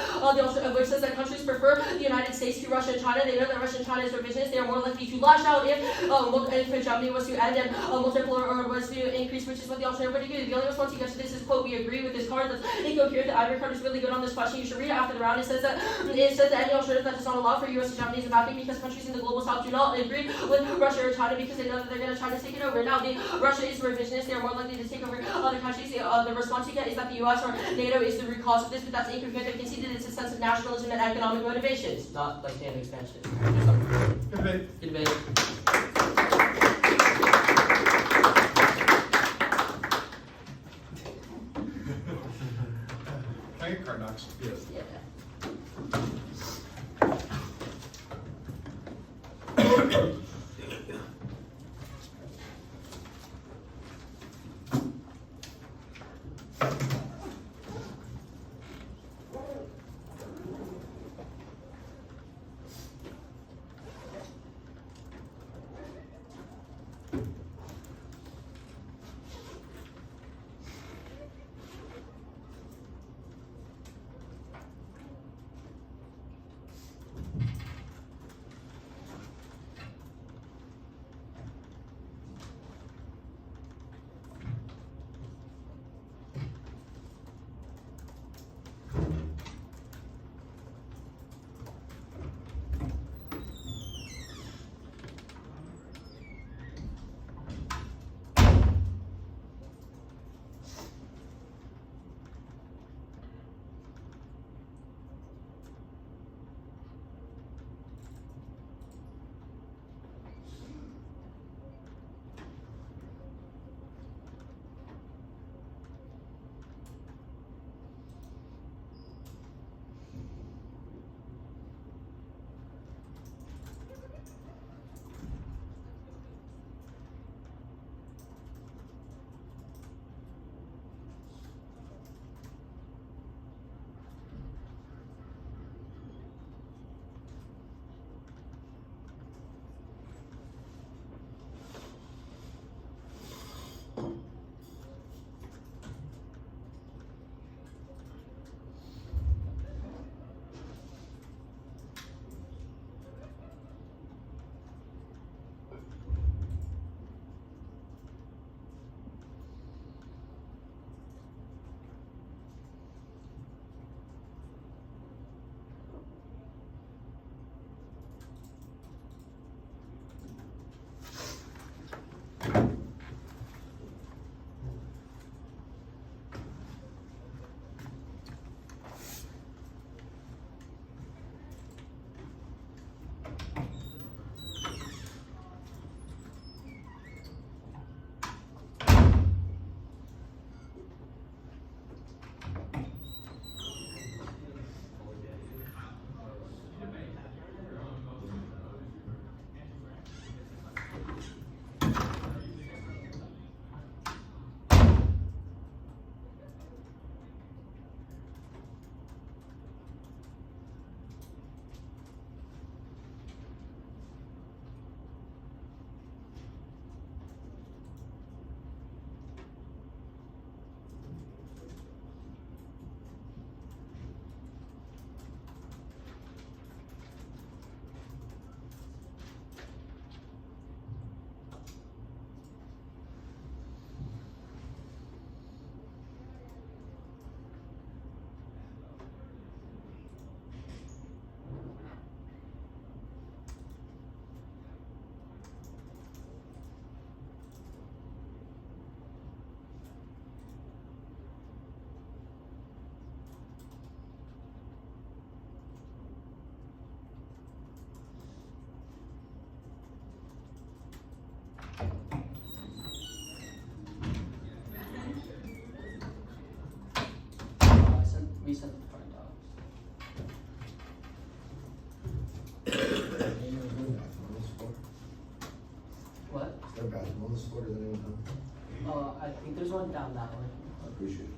countries prefer the United States to Russia and China. They know that Russia and China is revisionist. They are more likely to lash out if Germany was to end and multipolar was to increase, which is what the alternative would do. The only response you get to this is quote, we agree with this card. That's incoherent. The Ivory card is really good on this question. You should read it after the round. It says that any alternative that does not allow for U.S. and Japanese mapping because countries in the global south do not agree with Russia or China because they know that they're going to try to take it over. Now, Russia is revisionist. They are more likely to take over other countries. The response you get is that the U.S. or NATO is the root cause of this, but that's incoherent. They conceded it's a sense of nationalism and economic motivations, not like NATO expansion. Good debate. Good debate. Can I get card knocks? Yes. Yeah. Discord, does anyone have? I think there's one down that way. I appreciate it.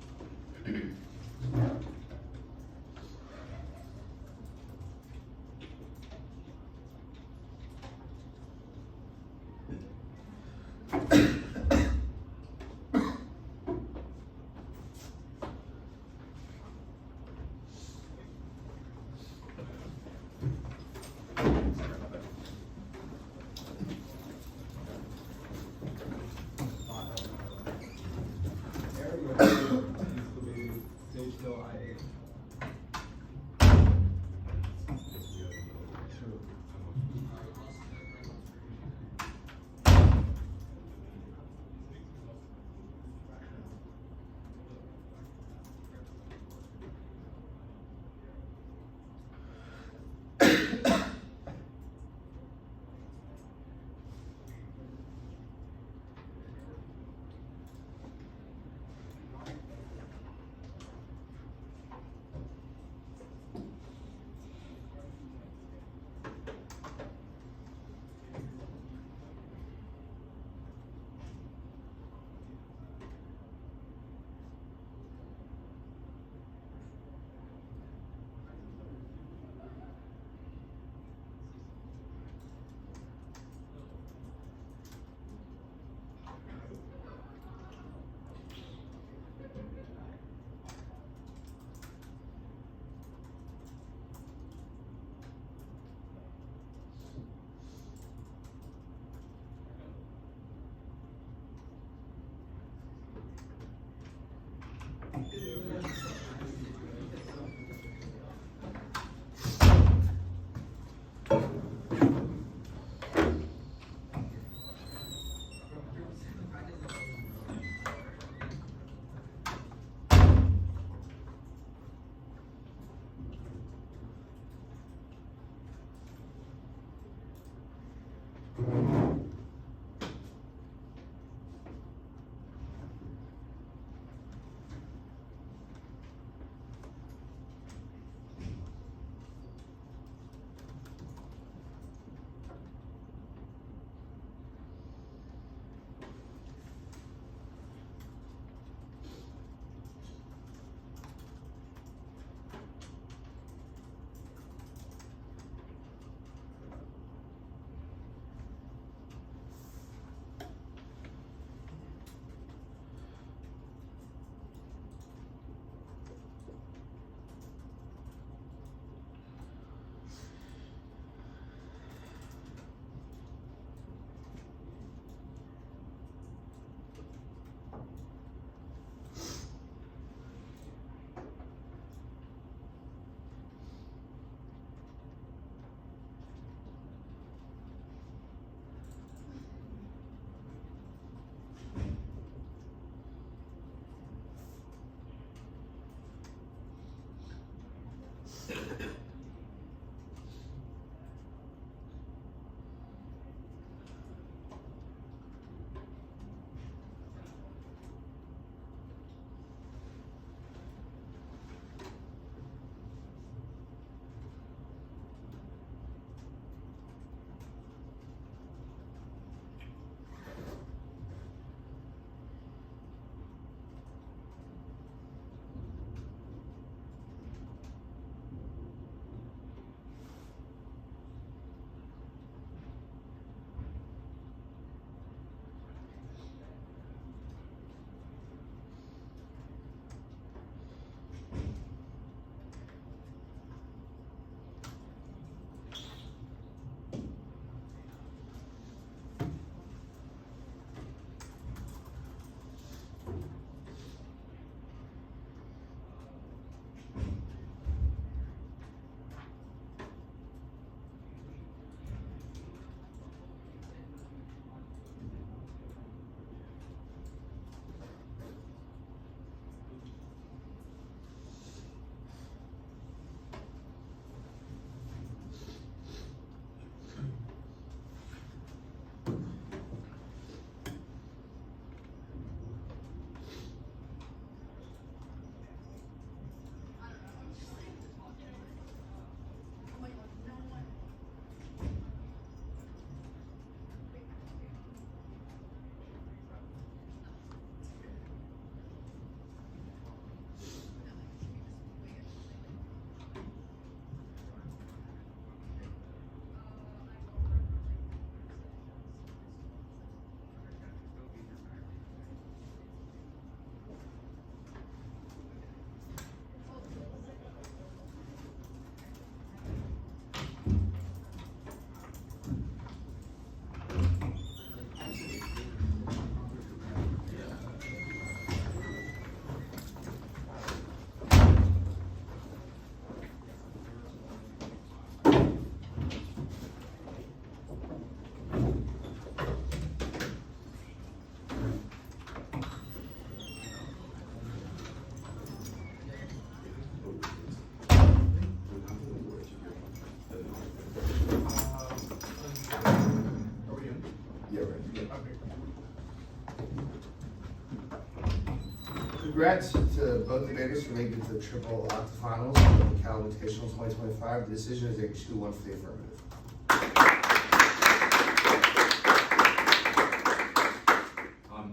Congrats to both debaters for making it to the triple octafinals of the Cal Invitational 2025. The decision is a 2-1 for the affirmative.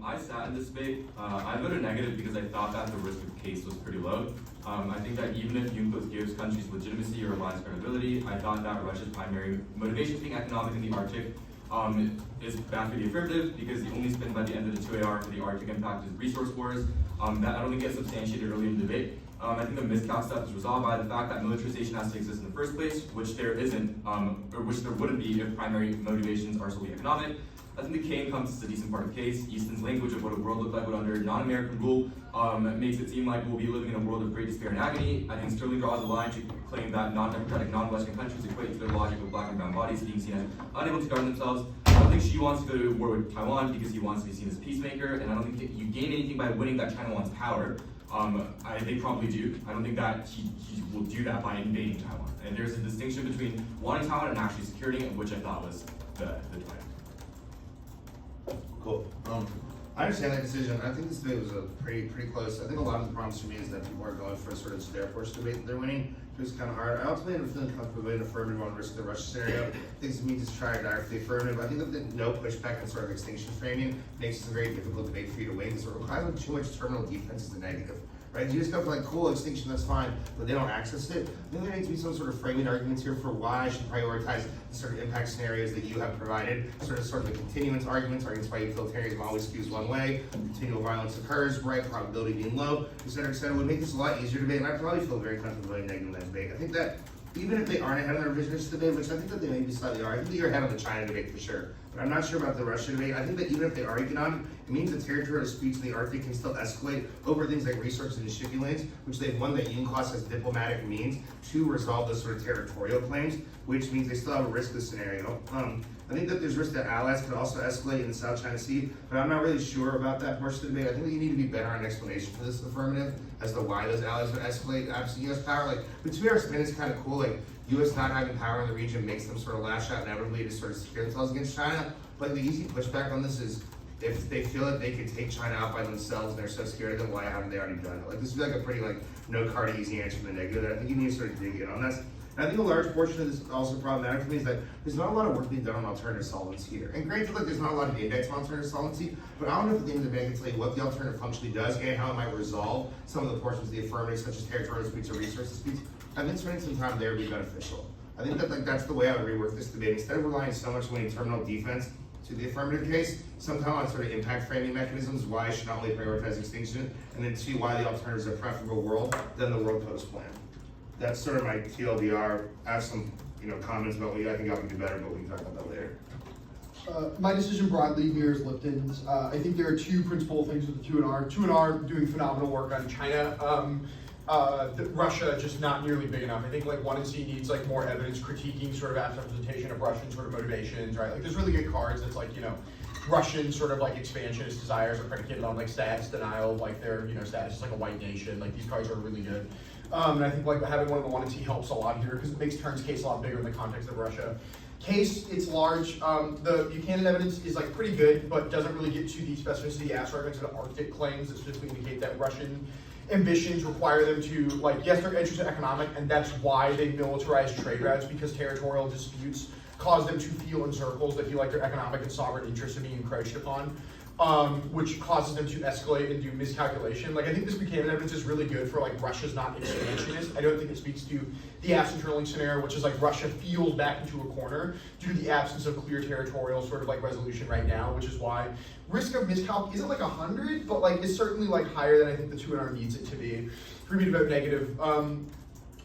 I sat in this debate. I voted negative because I thought that the risk of case was pretty low. I think that even if UNCLOS gives countries legitimacy or alliance credibility, I thought that Russia's primary motivation being economic in the Arctic is bad for the affirmative because the only spin by the end of the 2AR for the Arctic impact is resource wars. That I don't think gets substantiated early in the debate. I think the miscalc stuff is resolved by the fact that militarization has to exist in the first place, which there isn't, or which there wouldn't be if primary motivations are solely economic. I think the K encompasses a decent part of the case. Easton's language of what a world looked like under non-American rule makes it seem like we'll be living in a world of great despair and agony. I think Sterling draws a line to claim that non-democratic, non-Western countries equate to their logic of black and brown bodies being seen as unable to govern themselves. I don't think Xi wants to go to war with Taiwan because he wants to be seen as a peacemaker, and I don't think that you gain anything by winning that China wants power. They probably do. I don't think that he will do that by invading Taiwan. And there's a distinction between wanting Taiwan and actually securing it, which I thought was the divide. Cool. I understand that decision. I think this debate was pretty close. I think a lot of the problems for me is that people are going for a sort of Air Force debate that they're winning. It was kind of hard. I ultimately am feeling comfortable with an affirmative on risk of the Russia scenario. I think this means to try directly affirmative. I think that the no pushback and sort of extinction framing makes this a very difficult debate for you to win because it requires too much terminal defense is the negative. Right? You just go for like, cool, extinction, that's fine, but they don't access it. Then there needs to be some sort of framing arguments here for why I should prioritize the sort of impact scenarios that you have provided. Sort of the continuance arguments why utilitarianism always skews one way, continual violence occurs, right, probability being low, et cetera, would make this a lot easier to debate, and I probably feel very comfortable voting negative in that debate. I think that even if they aren't ahead on the revisionist debate, which I think that they maybe slightly are, I think that you're ahead on the China debate for sure. But I'm not sure about the Russia debate. I think that even if they are economic, it means the territorial disputes in the Arctic can still escalate over things like resources and shipping lanes, which they've won that UNCLOS has diplomatic means to resolve those sort of territorial claims, which means they still have a risk of the scenario. I think that there's risk that allies could also escalate in the South China Sea, but I'm not really sure about that portion of the debate. I think that you need to be better on an explanation for this affirmative as to why those allies would escalate absent U.S. power. Like, the 2-hour spin is kind of cool. Like, U.S. not having power in the region makes them sort of lash out inevitably to sort of secure themselves against China. But the easy pushback on this is if they feel that they could take China out by themselves and they're so scared, then why haven't they already done it? Like, this would be like a pretty no card easy answer to the negative that I think you need to sort of dig in on. And I think a large portion of this is also problematic for me is that there's not a lot of work being done on alternative solvency here. And granted, like, there's not a lot of index on alternative solvency, but I don't know if at the end of the day I can tell you what the alternative functionally does and how it might resolve some of the portions of the affirmative, such as territorial disputes or resource disputes. I think spending some time there would be beneficial. I think that that's the way I would rework this debate. Instead of relying so much on terminal defense to the affirmative case, somehow on sort of impact framing mechanisms, why I should not only prioritize extinction, and then two, why the alternative is a preferable world than the world post plan. That's sort of my TLDR. I have some comments about what I think I can do better, but we can talk about that later. My decision broadly mirrors Lipton's. I think there are two principal things with the 2&R. 2&R doing phenomenal work on China. Russia just not nearly big enough. I think like 1 and C needs like more evidence critiquing sort of absent representation of Russian sort of motivations, right? Like there's really good cards that's like, Russian sort of like expansionist desires are predicated on like status denial, like their, status is like a white nation. Like these cards are really good. And I think like having one of the 1 and C helps a lot here because it makes Turn's case a lot bigger in the context of Russia. Case, it's large. The Buchanan evidence is like pretty good, but doesn't really get to the specificity asked arguments of the Arctic claims that specifically indicate that Russian ambitions require them to, like, yes, they're interested in economic, and that's why they militarize trade routes, because territorial disputes cause them to feel in circles that feel like their economic and sovereign interests are being encroached upon, which causes them to escalate and do miscalculation. Like, I think this Buchanan evidence is really good for, like, Russia's not expansionist. I don't think it speaks to the absent trolling scenario, which is, like, Russia feels back into a corner due to the absence of clear territorial sort of, like, resolution right now, which is why risk of miscalc isn't, like, 100, but, like, it's certainly, like, higher than I think the 2&R needs it to be. For me to vote negative.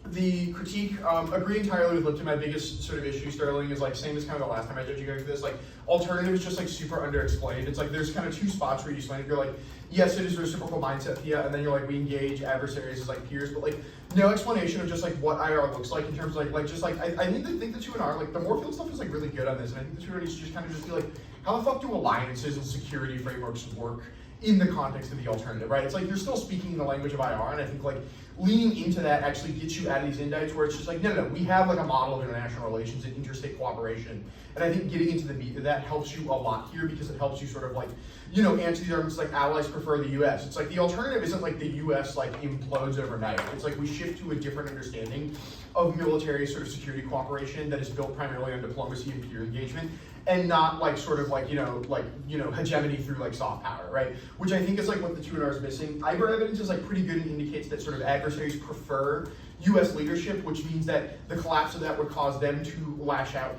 The critique, agree entirely with Lipton. My biggest sort of issue, Sterling, is like same as kind of the last time I judged you guys for this. Like alternative is just like super underexplained. It's like there's kind of two spots where you explain it. You're like, yes, it is a reciprocal mindset, yeah, and then you're like, we engage adversaries as like peers, but like no explanation of just like what IR looks like in terms of like just like I need to think the 2&R, like the Moorfield stuff is like really good on this, and I think the 2&R needs to just kind of just be like, how the fuck do alliances and security frameworks work in the context of the alternative, right? It's like you're still speaking the language of IR, and I think like leaning into that actually gets you out of these indicts where it's just like, no, we have like a model of international relations and interstate cooperation. And I think getting into the meat of that helps you a lot here because it helps you sort of like, answer these arguments like allies prefer the US. It's like the alternative isn't like the US like implodes overnight. It's like we shift to a different understanding of military sort of security cooperation that is built primarily on diplomacy and peer engagement, and not like sort of like, hegemony through like soft power, right? Which I think is like what the 2NR is missing. IBER evidence is like pretty good and indicates that sort of adversaries prefer US leadership, which means that the collapse of that would cause them to lash out,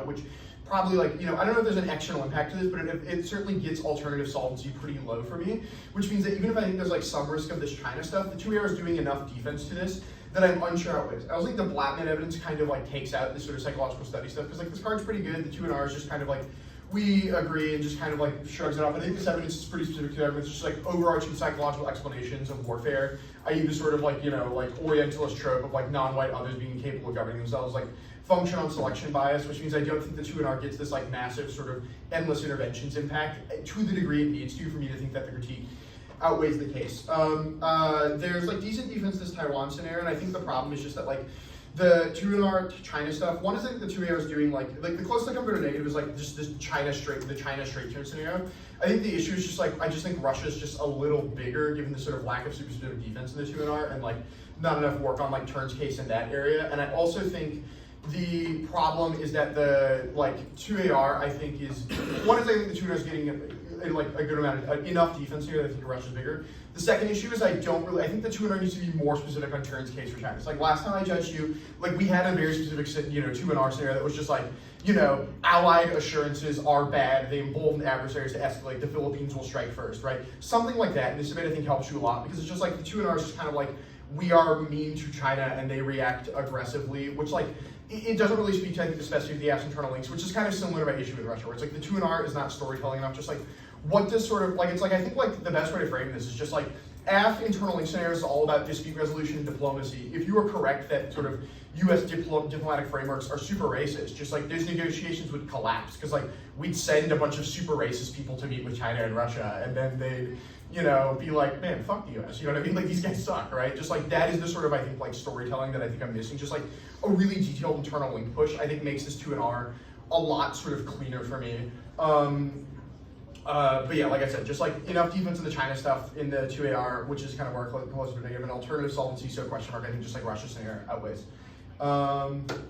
which probably like, I don't know if there's an external impact to this, but it certainly gets alternative solvency pretty low for me, which means that even if I think there's like some risk of this China stuff, the 2AR is doing enough defense to this that I'm unsure outweighs. I also think the Blattman evidence kind of like takes out this sort of psychological study stuff, because like this card's pretty good, the 2NR is just kind of like, we agree and just kind of like shrugs it off. I think this evidence is pretty specific to them. It's just like overarching psychological explanations of warfare, i.e. the sort of like, like Orientalist trope of like non-white others being capable of governing themselves, like function on selection bias, which means I don't think the 2NR gets this like massive sort of endless interventions impact to the degree it needs to for me to think that the critique outweighs the case. There's like decent defense this Taiwan scenario, and I think the problem is just that like the 2NR China stuff. One is like the 2AR is doing like the closest I come to a negative is like just this China straight turn scenario. I think the issue is just like I just think Russia's just a little bigger given the sort of lack of super specific defense in the 2NR and like not enough work on like turns case in that area. And I also think the problem is that the like 2AR I think is one is I think the 2NR is getting like a good amount of enough defense here that I think Russia's bigger. The second issue is I think the 2NR needs to be more specific on turns case for China. It's like last time I judged you, like we had a very specific 2NR scenario that was just like, allied assurances are bad, they embolden adversaries to escalate, the Philippines will strike first, right? Something like that, and this debate I think helps you a lot because it's just like the 2NR is just kind of like, we are mean to China and they react aggressively, which like, it doesn't really speak to I think the specificity of the Ash internal links, which is kind of similar to my issue with Russia, where it's like the 2NR is not storytelling enough, just like, what does sort of, like, it's like, I think like the best way to frame this is just like, AF internal link scenario is all about dispute resolution and diplomacy. If you are correct that sort of US diplomatic frameworks are super racist, just like those negotiations would collapse because like we'd send a bunch of super racist people to meet with China and Russia and then they'd, be like, man, fuck the US, you know what I mean? Like these guys suck, right? Just like that is the sort of, I think, like storytelling that I think I'm missing. Just like a really detailed internal link push, I think makes this 2NR a lot sort of cleaner for me. But yeah, like I said, just like enough defense in the China stuff in the 2AR, which is kind of where closer to negative, an alternative solvency, so question mark, I think just like Russia's scenario outweighs.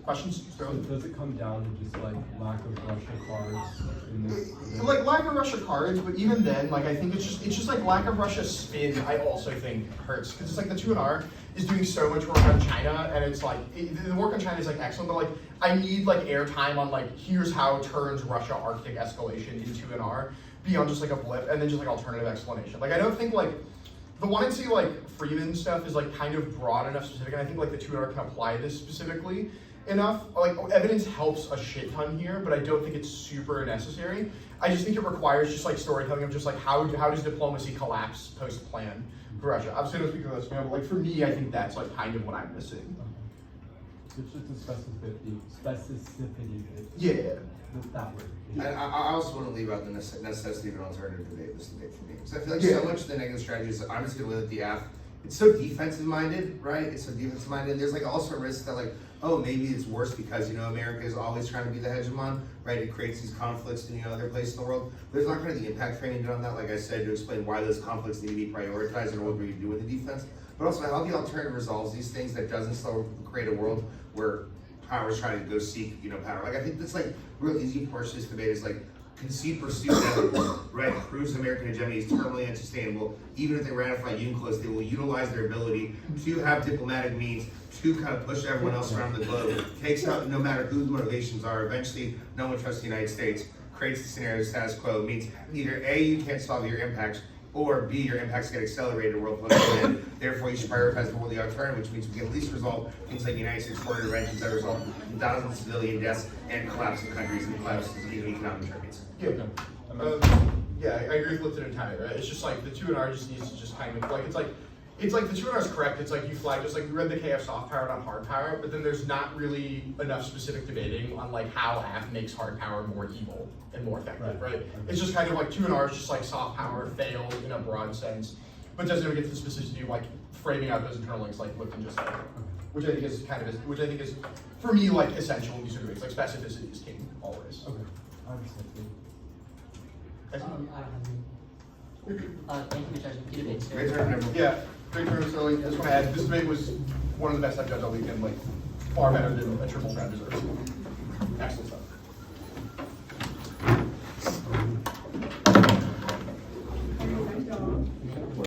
Questions? Does it come down to just like lack of Russia cards in this? Like lack of Russia cards, but even then, like I think it's just like lack of Russia spin. I also think hurts because it's like the 2NR is doing so much work on China, and it's like the work on China is like excellent, but like I need like airtime on like here's how it turns Russia Arctic escalation in 2NR beyond just like a blip, and then just like alternative explanation. Like I don't think like. The one and see like Freeman stuff is like kind of broad enough specific, and I think like the 2NR can apply this specifically enough. Like evidence helps a shit ton here, but I don't think it's super necessary. I just think it requires just like storytelling of just like how does diplomacy collapse post plan for Russia. I'm saying to speak of this, but like for me, I think that's like kind of what I'm missing. It's just a specificity. Yeah. That word. I also want to leave out the necessity of an alternative debate, this debate for me. Because I feel like so much of the negative strategy is I'm just going to live at the AF. It's so defensive minded, right? It's so defensive minded. There's like also a risk that like, oh, maybe it's worse because, America is always trying to be the hegemon, right? It creates these conflicts in, other places in the world. There's not kind of the impact framing on that, like I said, to explain why those conflicts need to be prioritized and what we do with the defense. But also how the alternative resolves these things that doesn't still create a world where power is trying to go seek, power. Like I think that's like real easy approach to this debate is like concede pursuit method, right? Proves American hegemony is terminally unsustainable. Even if they ratify UNCLOS, they will utilize their ability to have diplomatic means to kind of push everyone else around the globe. Takes out no matter who the motivations are. Eventually, no one trusts the United States. Creates the scenario of status quo. Means either A, you can't solve your impacts, or B, your impacts get accelerated in world political end. Therefore, you should prioritize the alternative, which means we can at least resolve things like United States border interventions that result in thousands of civilian deaths and collapse of countries and collapse of economic turbulence. Yeah, I agree with Lipton entirely, right? It's just like the 2NR just needs to just kind of like it's like the 2NR is correct. It's like you flag just like we read the KF soft power, not hard power, but then there's not really enough specific debating on like how AF makes hard power more evil and more effective, right? It's just kind of like 2NR is just like soft power failed in a broad sense. but doesn't ever get to the specificity of like framing out those internal links like Lipton just said, which I think is which I think is for me like essential in these sort of debates. Like specificity is king always. Okay, I understand. I don't have any. Thank you, Judge. Good debate. Great turn, everyone. Yeah, great turn, Sterling. This one I had. This debate was one of the best I've judged all weekend. Like far better than a triple threat deserves. Excellent stuff.